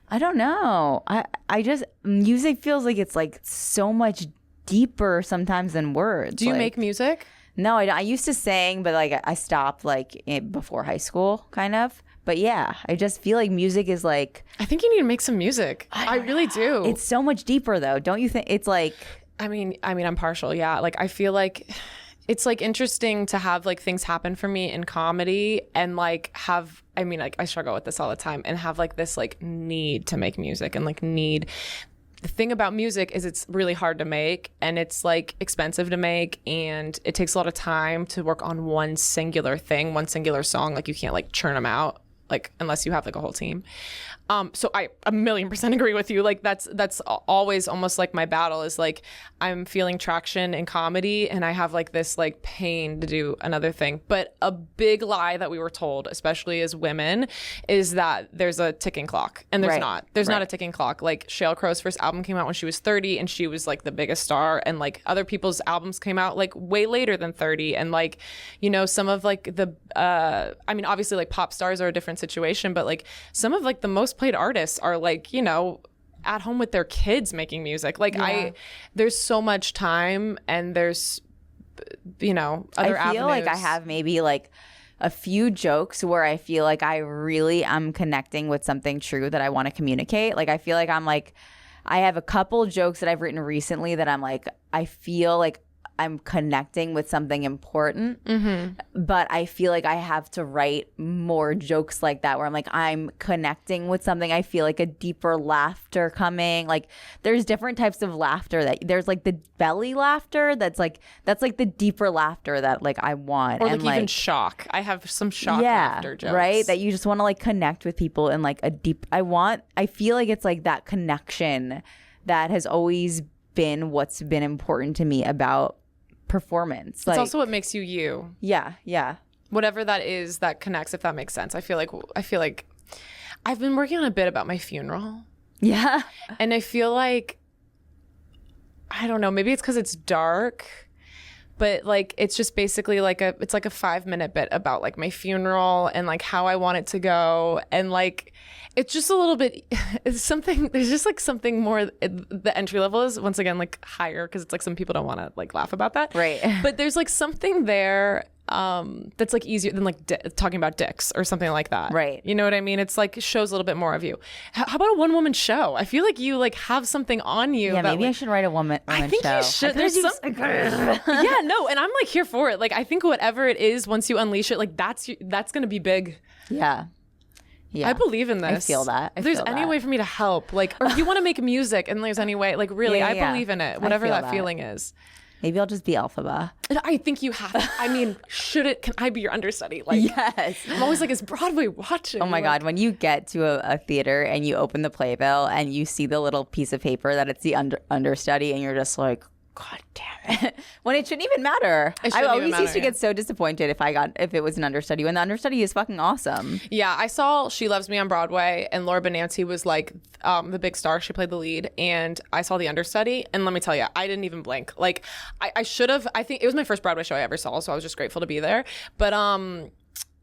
I don't know. I just, music feels like it's like so much deeper sometimes than words. Do you make music? No, I used to sing, but like I stopped like before high school, kind of. But yeah, I just feel like music is like. I think you need to make some music. I really do. It's so much deeper though, don't you think? It's like. I mean, I'm partial. Yeah, like I feel like it's like interesting to have like things happen for me in comedy and like have. I mean, like I struggle with this all the time and have like this like need to make music and like need. the thing about music is it's really hard to make, and it's like expensive to make, and it takes a lot of time to work on one singular thing, one singular song. Like you can't like churn them out, like unless you have like a whole team. So I 1,000,000% agree with you. Like that's always almost like my battle is like I'm feeling traction in comedy and I have like this like pain to do another thing. But a big lie that we were told, especially as women, is that there's a ticking clock, and there's not. There's not a ticking clock. Like Sheryl Crow's first album came out when she was 30 and she was like the biggest star, and like other people's albums came out like way later than 30, and like, you know, some of like the I mean obviously like pop stars are a different situation, but like some of like the most played artists are like, you know, at home with their kids making music. Like there's so much time, and there's, you know, other avenues. I feel like I have maybe like a few jokes where I feel like I really am connecting with something true that I want to communicate. Like I feel like I have a couple jokes that I've written recently that I'm like, I feel like I'm connecting with something important, but I feel like I have to write more jokes like that where I'm like, I'm connecting with something. I feel like a deeper laughter coming. Like there's different types of laughter that there's like the belly laughter that's like the deeper laughter that like I want. Or like even shock. I have some shock laughter jokes. Right? That you just want to like connect with people in like a deep, I feel like it's like that connection that has always been what's been important to me about performance. It's also what makes you you. Yeah. Whatever that is that connects, if that makes sense. I feel like I've been working on a bit about my funeral. Yeah. And I feel like, I don't know, maybe it's because it's dark, but like it's just basically like it's like a 5-minute bit about like my funeral and like how I want it to go, and like it's just a little bit, it's something, there's just like something more, the entry level is once again like higher because it's like some people don't want to like laugh about that, right? But there's like something there that's like easier than like talking about dicks or something like that, right? You know what I mean? It's like shows a little bit more of you. How about a one-woman show? I feel like you like have something on you. Yeah, maybe like, I should write a woman show. I think you should. There's something. Yeah, no, and I'm like here for it. Like I think whatever it is, once you unleash it, like that's gonna be big. Yeah. I believe in this. I feel that. If there's any way for me to help, like, or if you want to make music and there's any way, like, really, I believe in it. Whatever that feeling is. Maybe I'll just be Elphaba. I think you have to. I mean, can I be your understudy? Like, yes. I'm always like, is Broadway watching? Oh my God. When you get to a theater and you open the playbill and you see the little piece of paper that it's the understudy, and you're just like, God damn it. When it shouldn't even matter. I always used to get so disappointed if it was an understudy, when the understudy is fucking awesome. Yeah, I saw She Loves Me on Broadway, and Laura Benanti was like the big star. She played the lead, and I saw the understudy, and let me tell you, I didn't even blink. Like I should have. I think it was my first Broadway show I ever saw, so I was just grateful to be there. But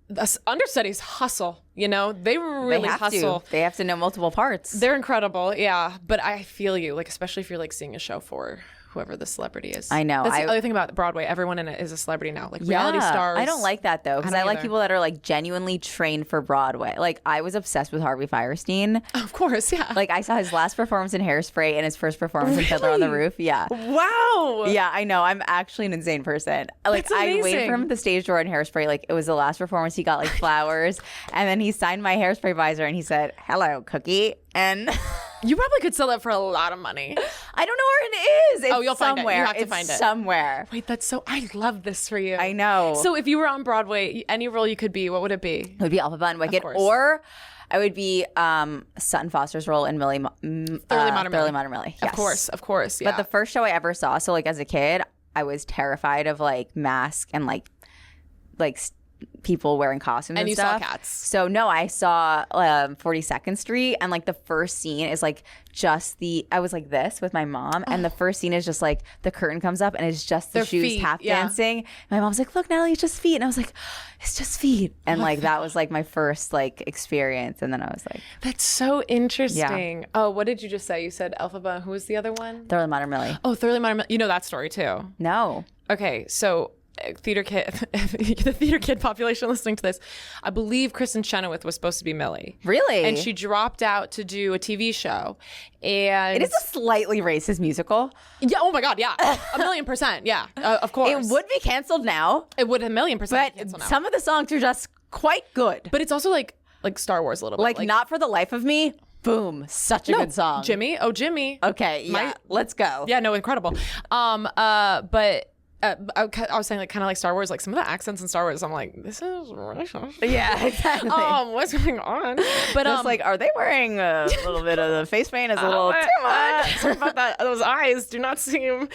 the understudies hustle, you know, they really hustle. They have to know multiple parts. They're incredible, yeah. But I feel you, like, especially if you're like seeing a show for whoever the celebrity is. I know. That's the other thing about Broadway. Everyone in it is a celebrity now. Like reality stars. I don't like that though, because I like people that are like genuinely trained for Broadway. Like I was obsessed with Harvey Firestein. Of course, yeah. Like I saw his last performance in Hairspray and his first performance in Fiddler on the Roof. Yeah. Wow. Yeah, I know. I'm actually an insane person. Like I waited for him at the stage door in Hairspray. Like it was the last performance. He got like flowers, and then he signed my Hairspray visor and he said, "Hello, Cookie." And you probably could sell that for a lot of money. I don't know where it is. It's you'll somewhere. Find it. You have to find it somewhere. Wait, that's so. I love this for you. I know. So if you were on Broadway, any role you could be, what would it be? It would be Elphaba and Wicked, or I would be Sutton Foster's role in Thoroughly Modern Millie. Yes. Of course. Yeah. But the first show I ever saw, so like as a kid, I was terrified of like masks and like people wearing costumes and stuff. And you saw Cats. So no, I saw 42nd Street, and like the first scene is like I was like this with my mom, and the first scene is just like the curtain comes up and it's just the shoes tap dancing. My mom's like, "Look, Natalie, it's just feet," and I was like, "It's just feet," and like that was like my first like experience, and then I was like, "That's so interesting." Yeah. Oh, what did you just say? You said Elphaba. Who was the other one? Thoroughly Modern Millie. Oh, Thoroughly Modern Millie. You know that story too? No. Okay, so theater kid, the theater kid population listening to this, I believe Kristen Chenoweth was supposed to be Millie. Really? And she dropped out to do a TV show. And it is a slightly racist musical. Yeah. Oh my God. Yeah. 1,000,000%. Yeah. Of course. It would be canceled now. It would 1,000,000% but cancel now. Some of the songs are just quite good. But it's also like Star Wars a little bit. Like not for the life of me. Boom. Such a good song. Jimmy. Oh, Jimmy. Okay. Yeah. Let's go. Yeah, no, incredible. But I was saying like kind of like Star Wars, like some of the accents in Star Wars, I'm like, this is racist. Yeah, exactly. What's going on? But just like, are they wearing a little bit of the face paint? Is a little too much. Sorry about that. Those eyes do not seem.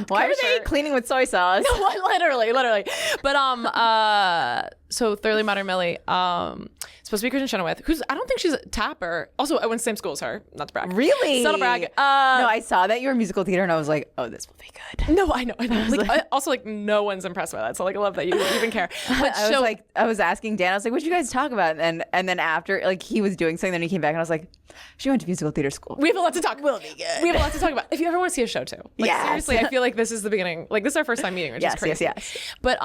Why are they cleaning with soy sauce? No, literally. But so Thoroughly Modern Millie, supposed to be Kristen Chenoweth, who's I don't think she's a tapper. Also, I went to the same school as her. Not to brag. Really? Subtle brag. No, I saw that you were musical theater, and I was like, oh, this will be good. No, I know. Like, also, like, no one's impressed by that. So, like, I love that you even care. But I was asking Dan, I was like, what'd you guys talk about? And then after, like, he was doing something, then he came back, and I was like, she went to musical theater school. We have a lot to talk about. We'll be good. We have a lot to talk about. If you ever want to see a show, too. Like, yes. Seriously, I feel like this is the beginning. Like, this is our first time meeting, which is crazy. Yes. But,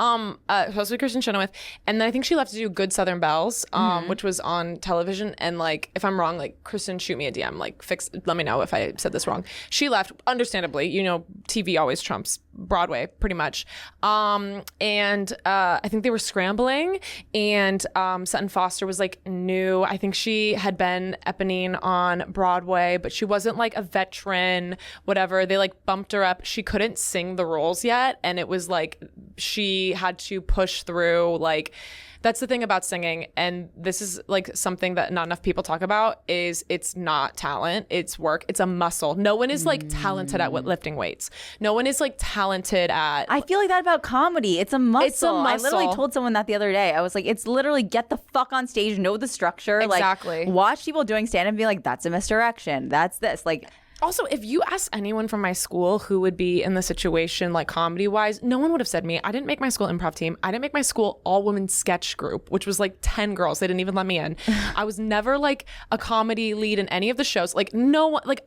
supposed to be Kristen Chenoweth. And then I think she left to do Good Southern Bells, which was on television. And, like, if I'm wrong, like, Kristen, shoot me a DM. Like, let me know if I said this wrong. She left, understandably. You know, TV always trumps Broadway, pretty much. And I think they were scrambling. And Sutton Foster was, like, new. I think she had been Eponine on Broadway, but she wasn't, like, a veteran, whatever. They, like, bumped her up. She couldn't sing the roles yet. And it was, like, she had to push through, like... That's the thing about singing, and this is like something that not enough people talk about, is it's not talent, it's work, it's a muscle. No one is like talented at lifting weights. No one is like talented at... I feel like that about comedy. It's a muscle. It's a muscle. I literally told someone that the other day. I was like, it's literally get the fuck on stage, know the structure. Exactly. Like, watch people doing stand-up and be like, that's a misdirection. That's this. Like... Also, if you ask anyone from my school who would be in the situation, like comedy-wise, no one would have said me. I didn't make my school improv team. I didn't make my school all-women sketch group, which was like 10 girls. They didn't even let me in. I was never like a comedy lead in any of the shows. Like no one, like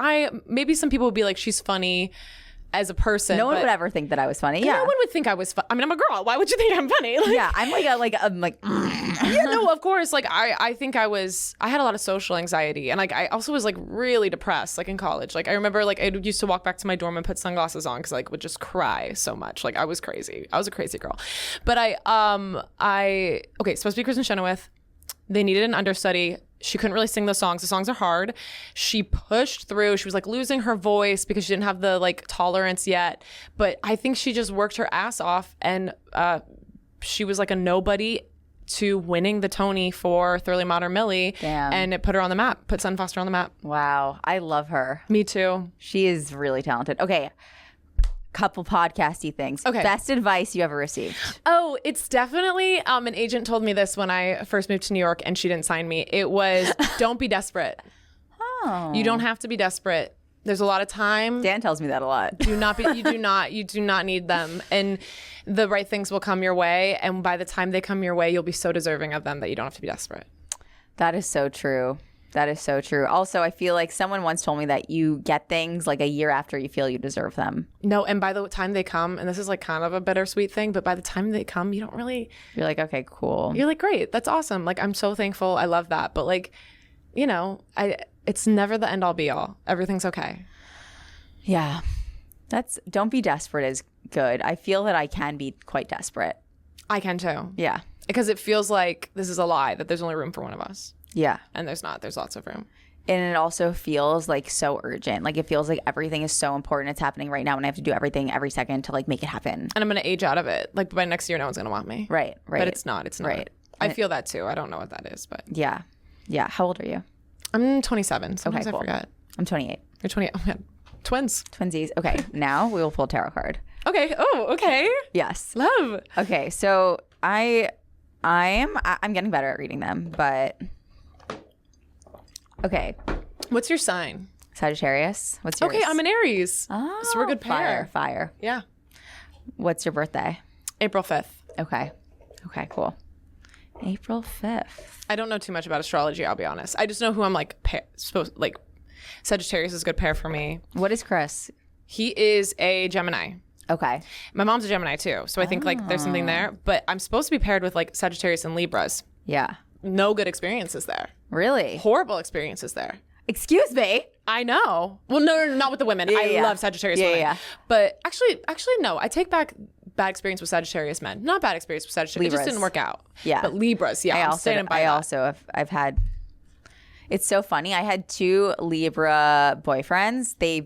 maybe some people would be like, she's funny as a person. No one would ever think that I was funny. Yeah. No one would think I was funny. I mean, I'm a girl. Why would you think I'm funny? Like, yeah, I'm like yeah, no, of course. Like I think I had a lot of social anxiety, and like I also was like really depressed, like in college. Like I remember like I used to walk back to my dorm and put sunglasses on because I like would just cry so much. Like I was crazy. I was a crazy girl. But okay, supposed to be Kristen Chenoweth. They needed an understudy. She couldn't really sing the songs. The songs are hard. She pushed through. She was like losing her voice because she didn't have the like tolerance yet. But I think she just worked her ass off, and she was like a nobody to winning the Tony for Thoroughly Modern Millie. Damn. And it put her on the map, put Sutton Foster on the map. Wow. I love her. Me too. She is really talented. Okay. Couple podcasty things. Okay. Best advice you ever received? Oh, it's definitely, an agent told me this when I first moved to New York and she didn't sign me. It was, don't be desperate. Oh. You don't have to be desperate. There's a lot of time. Dan tells me that a lot. You do not need them. And the right things will come your way. And by the time they come your way, you'll be so deserving of them that you don't have to be desperate. That is so true. That is so true. Also, I feel like someone once told me that you get things like a year after you feel you deserve them. No, and by the time they come, and this is like kind of a bittersweet thing, but by the time they come, you don't really... You're like, okay, cool. You're like, great, that's awesome. Like, I'm so thankful. I love that. But like, you know, it's never the end all be all. Everything's okay. Yeah. Don't be desperate is good. I feel that I can be quite desperate. I can too. Yeah. Because it feels like this is a lie, that there's only room for one of us. Yeah. And there's not. There's lots of room. And it also feels like so urgent. Like it feels like everything is so important. It's happening right now and I have to do everything every second to like make it happen. And I'm going to age out of it. Like by next year, no one's going to want me. Right. But it's not. It's not. Right. I feel that too. I don't know what that is, but. Yeah. Yeah. How old are you? I'm 27. Sometimes okay, cool. I forget. I'm 28. You're 28. Oh, man. Twins. Twinsies. Okay. Now we will pull a tarot card. Okay. Oh, okay. Yes. Love. Okay. So I'm getting better at reading them, but okay. What's your sign? Sagittarius. What's yours? Okay, I'm an Aries. Oh, so we're a good pair. Fire. Yeah. What's your birthday? April 5th. Okay, cool. April 5th. I don't know too much about astrology, I'll be honest. I just know who I'm like Sagittarius is a good pair for me. What is Chris? He is a Gemini. Okay. My mom's a Gemini too, so I think like there's something there. But I'm supposed to be paired with like Sagittarius and Libras. Yeah. No good experiences there. Really? Horrible experiences there. Excuse me. I know. Well, no, not with the women. I love Sagittarius women. Yeah. But actually, no. I take back bad experience with Sagittarius men. Not bad experience with Sagittarius. Libras. It just didn't work out. Yeah. But Libras, yeah. I've had. It's so funny. I had 2 Libra boyfriends. They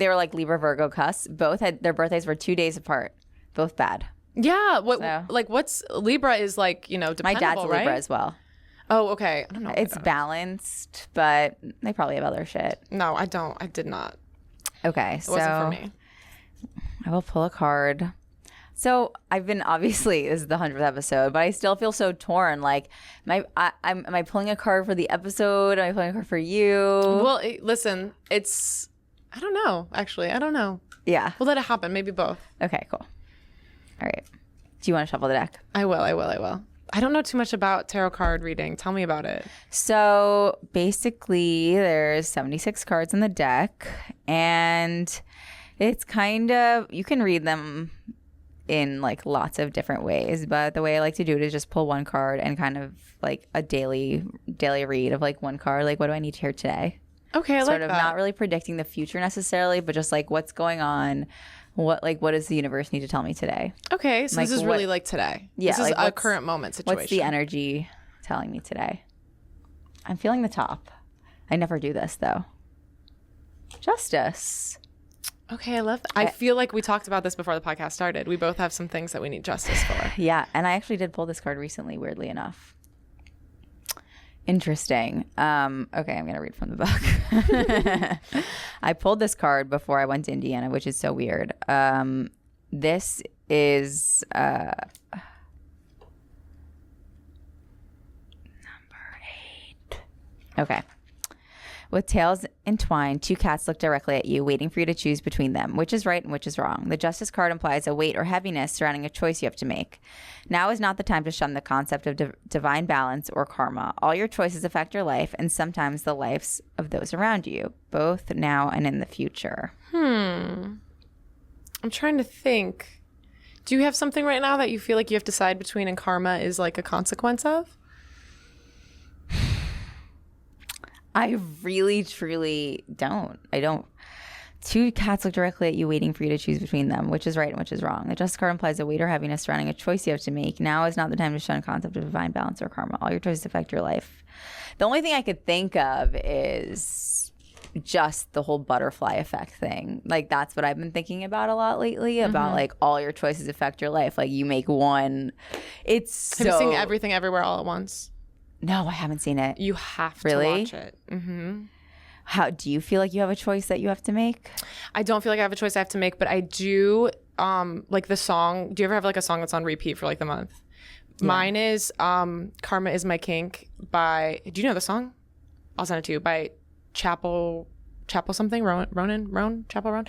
were like Libra Virgo cusp. Both had their birthdays were 2 days apart. Both bad. Yeah. What's Libra is like, dependable, my dad's a right? Libra as well. Oh, okay. I don't know. It's balanced, but they probably have other shit. No, I don't. I did not. Okay. It wasn't for me. I will pull a card. So I've been, obviously, this is the 100th episode, but I still feel so torn. Like, am I pulling a card for the episode? Am I pulling a card for you? Well, listen, I don't know, actually. I don't know. Yeah. We'll let it happen. Maybe both. Okay, cool. All right. Do you want to shuffle the deck? I will. I don't know too much about tarot card reading. Tell me about it. So basically, there's 76 cards in the deck, and it's kind of, you can read them in like lots of different ways, but the way I like to do it is just pull one card and kind of like a daily read of like one card. Like, what do I need to hear today? Okay, I sort like of that. Not really predicting the future necessarily, but just like what's going on. What does the universe need to tell me today? Okay, so like, this is really like today. Yeah, this is like a current moment situation. What's the energy telling me today? I'm feeling the top. I never do this though. Justice. Okay, I love that. I feel like we talked about this before the podcast started. We both have some things that we need justice for. Yeah, and I actually did pull this card recently, weirdly enough. Interesting. Okay, I'm going to read from the book. I pulled this card before I went to Indiana, which is so weird. This is number 8. Okay. With tails entwined, 2 cats look directly at you, waiting for you to choose between them. Which is right and which is wrong? The Justice card implies a weight or heaviness surrounding a choice you have to make. Now is not the time to shun the concept of divine balance or karma. All your choices affect your life and sometimes the lives of those around you, both now and in the future. I'm trying to think. Do you have something right now that you feel like you have to decide between and karma is like a consequence of? I really, truly don't. I don't. 2 cats look directly at you, waiting for you to choose between them. Which is right and which is wrong? The Justice card implies a weight or heaviness surrounding a choice you have to make. Now is not the time to shun the concept of divine balance or karma. All your choices affect your life. The only thing I could think of is just the whole butterfly effect thing. Like, that's what I've been thinking about a lot lately, about like all your choices affect your life. Like, you make one. Have you seen Everything Everywhere All at Once? No, I haven't seen it. You have to watch it. Mm-hmm. How do you feel like you have a choice that you have to make? I don't feel like I have a choice I have to make, but I do. Like the song. Do you ever have like a song that's on repeat for like the month? Yeah. Mine is "Karma Is My Kink" by. Do you know the song? I'll send it to you by Chapel something Chapel.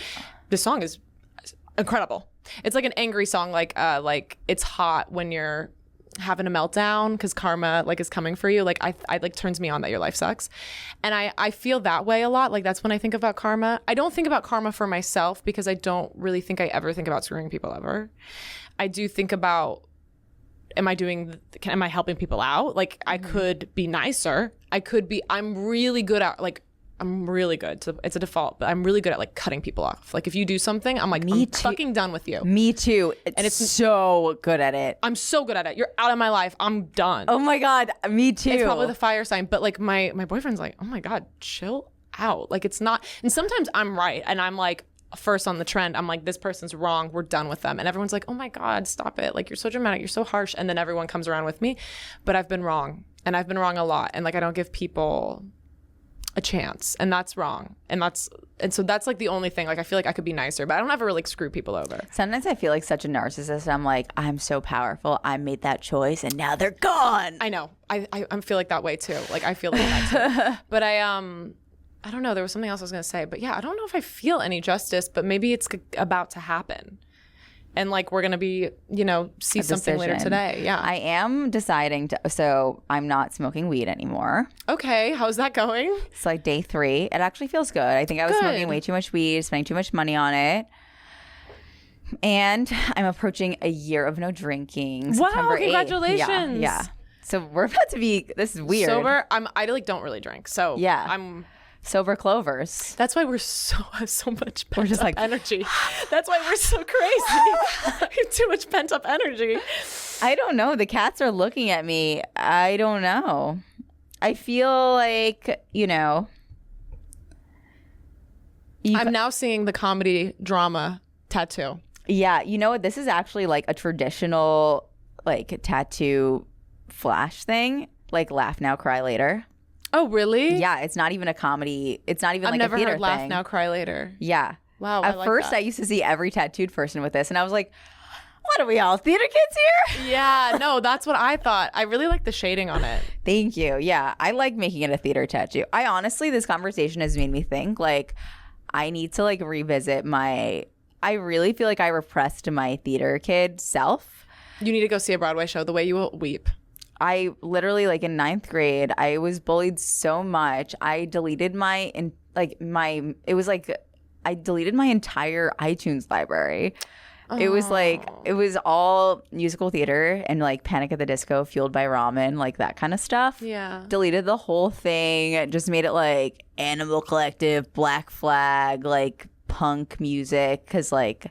The song is incredible. It's like an angry song, like it's hot when you're having a meltdown because karma like is coming for you. Like I like turns me on that your life sucks, and I feel that way a lot. Like that's when I think about karma. I don't think about karma for myself because I don't really think I ever think about screwing people over. I do think about am I helping people out? Like I could be nicer. I'm really good at it's a default, but I'm really good at like cutting people off. Like if you do something, I'm like, fucking done with you. Me too. And it's so good at it. I'm so good at it. You're out of my life. I'm done. Oh my God. Me too. It's probably the fire sign. But like my boyfriend's like, oh my God, chill out. Like it's not. And sometimes I'm right. And I'm like, first on the trend, I'm like, this person's wrong. We're done with them. And everyone's like, oh my God, stop it. Like you're so dramatic. You're so harsh. And then everyone comes around with me. But I've been wrong. And I've been wrong a lot. And like, I don't give people a chance, and that's wrong, and so that's like the only thing. Like I feel like I could be nicer, but I don't ever like screw people over. Sometimes I feel like such a narcissist. I'm like, I'm so powerful. I made that choice, and now they're gone. I know. I feel like that way too. Like I feel like that too. But I don't know. There was something else I was gonna say, but yeah, I don't know if I feel any justice, but maybe it's about to happen. And like we're gonna be, see something later today. Yeah, I am deciding to. So I'm not smoking weed anymore. Okay, how's that going? It's like day 3. It actually feels good. I think I was smoking way too much weed, spending too much money on it. And I'm approaching a year of no drinking. Wow! September 8th. Congratulations. Yeah. So we're about to be. This is weird. Sober. I like don't really drink. So yeah, I'm. Sober clovers. That's why have so much pent up like, energy. That's why we're so crazy. We have too much pent up energy. I don't know. The cats are looking at me. I don't know. I feel like, I'm now seeing the comedy drama tattoo. Yeah, you know what? This is actually like a traditional like tattoo flash thing, like laugh now, cry later. Oh, really? Yeah, it's not even a comedy. It's not even I've like never a theater heard laugh thing. now, cry later. Yeah. Wow. At first, I used to see every tattooed person with this, and I was like, "What are we all theater kids here?" Yeah, no, that's what I thought. I really like the shading on it. Thank you. Yeah, I like making it a theater tattoo. I honestly, this conversation has made me think like I need to like revisit I really feel like I repressed my theater kid self. You need to go see a Broadway show. The way you will weep. I literally, like in 9th grade, I was bullied so much. I deleted I deleted my entire iTunes library. It was like, it was all musical theater and like Panic at the Disco, Fueled by Ramen, like that kind of stuff. Yeah. Deleted the whole thing. Just made it like Animal Collective, Black Flag, like punk music. Because like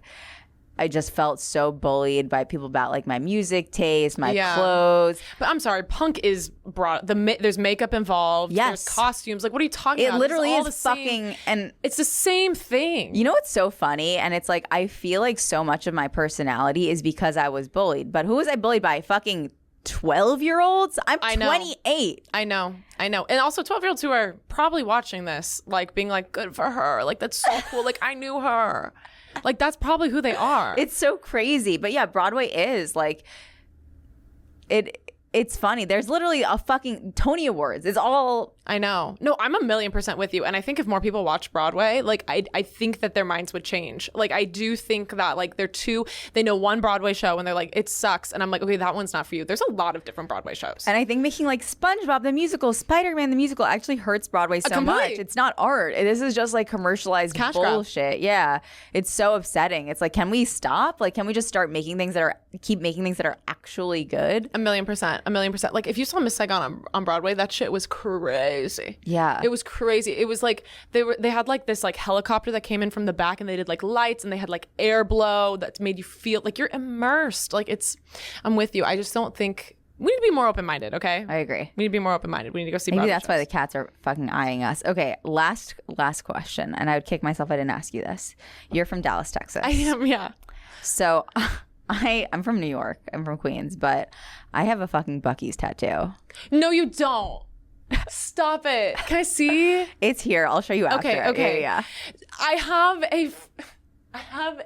I just felt so bullied by people about like my music taste, my clothes. But I'm sorry, punk is broad. There's makeup involved. Yes. There's costumes. Like, what are you talking about? It literally all is fucking, and it's the same thing. you know what's so funny? And it's like, I feel like so much of my personality is because I was bullied. But who was I bullied by? Fucking 12-year-olds? I'm 28. I know. And also 12-year-olds who are probably watching this, like being like, good for her. Like, that's so cool. Like, I knew her. Like, that's probably who they are. It's so crazy. But yeah, Broadway is like, it's funny. There's literally a fucking Tony Awards. It's all... I know. No, I'm 1,000,000% with you. And I think if more people watch Broadway, like, I think that their minds would change. Like, I do think that, like, they know one Broadway show and they're like, it sucks. And I'm like, okay, that one's not for you. There's a lot of different Broadway shows. And I think making like SpongeBob the musical, Spider-Man the musical actually hurts Broadway so much. It's not art. This is just like commercialized Cash bullshit. grab. Yeah. It's so upsetting. It's like, can we stop? Like, can we just start making things keep making things that are actually good? 1,000,000%. Like, if you saw Miss Saigon on Broadway, that shit was crazy. Yeah. It was crazy. It was like they had like this like helicopter that came in from the back and they did like lights and they had like air blow that made you feel like you're immersed. Like, I'm with you. I just don't think we need to be more open-minded, okay? I agree. We need to be more open-minded. We need to go see Maybe Broadway that's why shows. the cats are fucking eyeing us. Okay, last question. And I would kick myself if I didn't ask you this. You're from Dallas, Texas. I am, yeah. So I'm from New York. I'm from Queens, but I have a fucking Buc-ee's tattoo. No, you don't. Stop it. Can I see? It's here. I'll show you after. Okay. Yeah.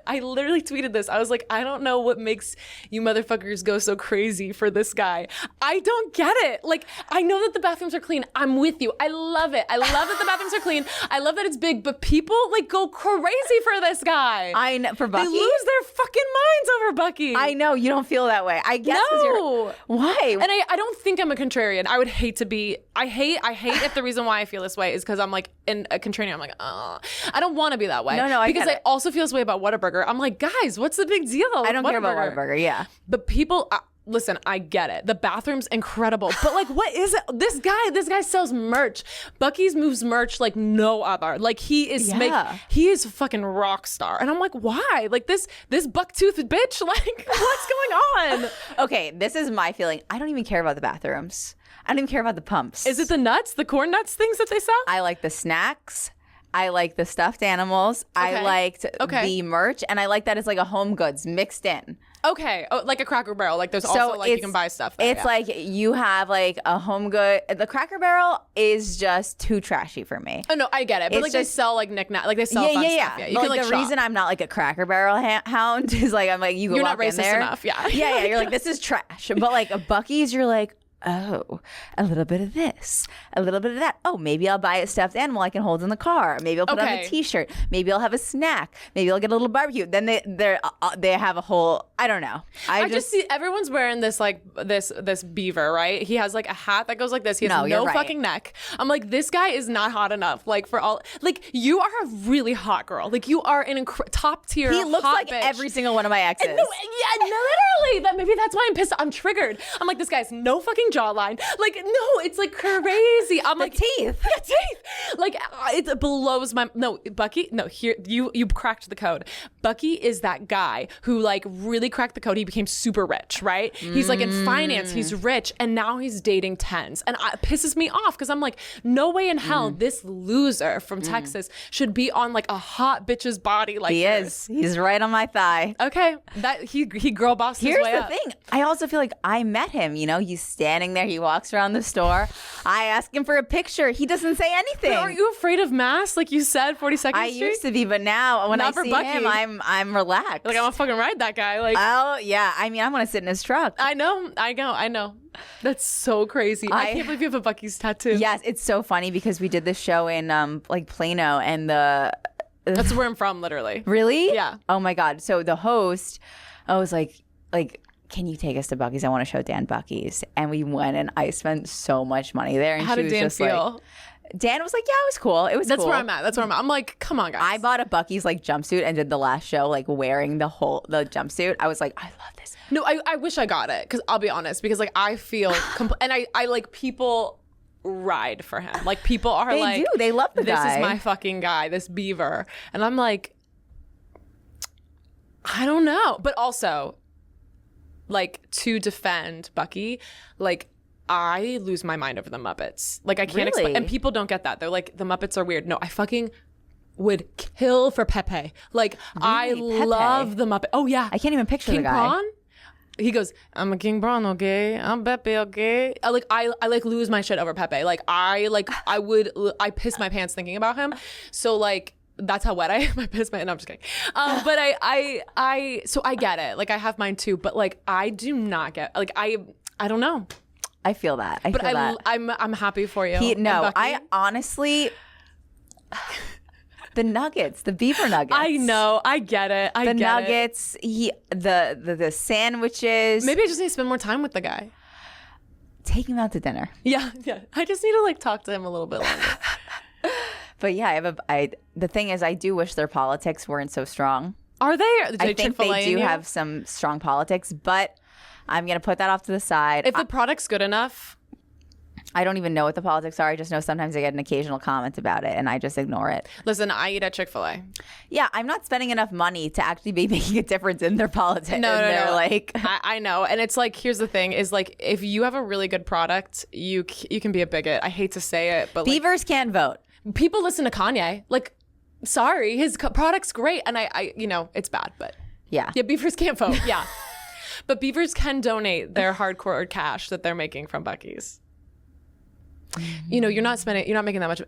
I literally tweeted this. I was like, I don't know what makes you motherfuckers go so crazy for this guy. I don't get it. Like, I know that the bathrooms are clean. I'm with you. I love it. I love that the bathrooms are clean. I love that it's big, but people like go crazy for this guy. I know, for Buc-ee? They lose their fucking minds over Buc-ee. I know. You don't feel that way. I guess. No. Why? And I don't think I'm a contrarian. I would hate to be. I hate if the reason why I feel this way is because I'm like in a contrarian. I'm like, I don't want to be that way. No, because I also feel this way about Whataburger. I'm like, guys, what's the big deal? I don't care about Whataburger. Yeah. But people, listen, I get it. The bathroom's incredible. But like, what is it? This guy sells merch. Buc-ee's moves merch like no other. Like he is he is a fucking rock star. And I'm like, why? Like this buck-toothed bitch, like what's going on? Okay, this is my feeling. I don't even care about the bathrooms. I don't even care about the pumps. Is it the nuts, the corn nuts things that they sell? I like the snacks. I like the stuffed animals. Okay. I liked the merch, and I like that it's like a Home Goods mixed in. Okay, like a Cracker Barrel. Like there's also like you can buy stuff there. It's like you have like a Home Good. The Cracker Barrel is just too trashy for me. Oh no, I get it. But like they sell like knickknack, like they sell fun stuff. Yeah, you but can like the reason I'm not like a Cracker Barrel hound is like I'm like you go you're walk not racist in there. enough. Yeah. Yeah. You're like this is trash. But like a Buc-ee's, you're like, oh, a little bit of this, a little bit of that. Oh, maybe I'll buy a stuffed animal I can hold in the car. Maybe I'll put on a T-shirt. Maybe I'll have a snack. Maybe I'll get a little barbecue. Then they have a whole, I don't know. I just see everyone's wearing this like this beaver, right? He has like a hat that goes like this. He has no fucking neck. I'm like, this guy is not hot enough. Like for all, like you are a really hot girl. Like you are an top tier. He looks hot like bitch. every single one of my exes. No, literally. Maybe that's why I'm pissed. I'm triggered. I'm like, this guy has no fucking fucking jawline. Like, no, it's like crazy. I'm like, teeth. The teeth. Like, it blows my, no, Bucky, no, here, you cracked the code. Bucky is that guy who like really cracked the code. He became super rich, right? He's like in finance, he's rich, and now he's dating tens. And it pisses me off because I'm like, no way in hell this loser from Texas should be on like a hot bitch's body like this. He is. He's right on my thigh. Okay, that he girl bossed his way up. Here's the thing. I also feel like I met him. You know, he's standing there. He walks around the store. I ask him for a picture. He doesn't say anything. But aren't you afraid of masks? Like you said, 42nd Street? I used to be, but now when I see him, I'm relaxed. Like I'm gonna fucking ride that guy. Like, oh yeah. I mean, I want to sit in his truck. I know. That's so crazy. I can't believe you have a Bucky's tattoo. Yes, it's so funny because we did this show in like Plano, and that's where I'm from, literally. Really? Yeah. Oh my God. So the host, I was like, can you take us to Bucky's? I want to show Dan Bucky's. And we went, and I spent so much money there. And how did Dan feel? Like, Dan was like, yeah, it was cool. It was That's cool. where I'm at. I'm like, come on, guys. I bought a Bucky's like jumpsuit and did the last show like wearing the jumpsuit. I was like, I love this. No, I wish I got it because I'll be honest, because like I feel and I like people ride for him. Like people are they do. They love the guy. This is my fucking guy, this beaver. And I'm like, I don't know. But also, like, to defend Bucky, like, I lose my mind over the Muppets. Like, I can't explain. And people don't get that. They're like, the Muppets are weird. No, I fucking would kill for Pepe. Like, really? I love the Muppet. Oh, yeah. I can't even picture King the guy. Prawn? He goes, I'm a King Prawn, okay? I'm Pepe, okay? I lose my shit over Pepe. I piss my pants thinking about him. So, like, that's how wet I am. I piss my, no, I'm just kidding. But so I get it. Like, I have mine too. But, like, I do not get, like, I don't know. I feel that. I'm happy for you. I honestly, the nuggets, the beaver nuggets. I know. I get it. The nuggets, the sandwiches. Maybe I just need to spend more time with the guy. Take him out to dinner. Yeah. I just need to like talk to him a little bit longer. But yeah, the thing is, I do wish their politics weren't so strong. Are they? I think they do have some strong politics, but I'm going to put that off to the side. If the product's good enough. I don't even know what the politics are. I just know sometimes I get an occasional comment about it, and I just ignore it. Listen, I eat at Chick-fil-A. Yeah, I'm not spending enough money to actually be making a difference in their politics. No. Like, I know. And it's like, here's the thing, is like, if you have a really good product, you can be a bigot. I hate to say it, but beavers can't vote. People listen to Kanye. Like, sorry, his product's great. And I it's bad, but yeah, beavers can't vote. Yeah. But beavers can donate their hardcore cash that they're making from Bucky's. You're not making that much.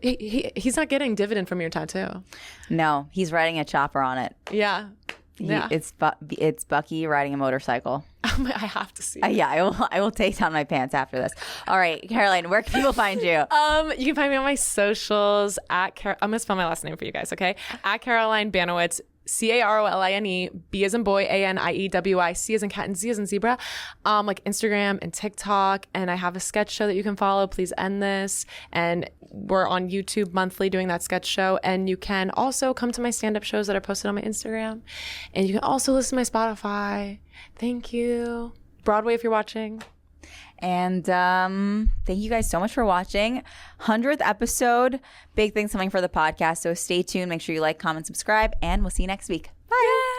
He's not getting dividend from your tattoo. No, he's riding a chopper on it. Yeah. It's Bucky riding a motorcycle. I have to see it. Yeah, I will take down my pants after this. All right, Caroline, where can people find you? You can find me on my socials I'm gonna spell my last name for you guys, okay? At Caroline Baniewicz. Caroline, B as in boy, Aniewicz, C as in cat, and Z as in zebra. Like Instagram and TikTok, and I have a sketch show that you can follow. Please end this. And we're on YouTube monthly doing that sketch show. And you can also come to my stand-up shows that are posted on my Instagram. And you can also listen to my Spotify. Thank you. Broadway, if you're watching. And thank you guys so much for watching. 100th episode. Big things coming for the podcast. So stay tuned. Make sure you like, comment, subscribe, and we'll see you next week.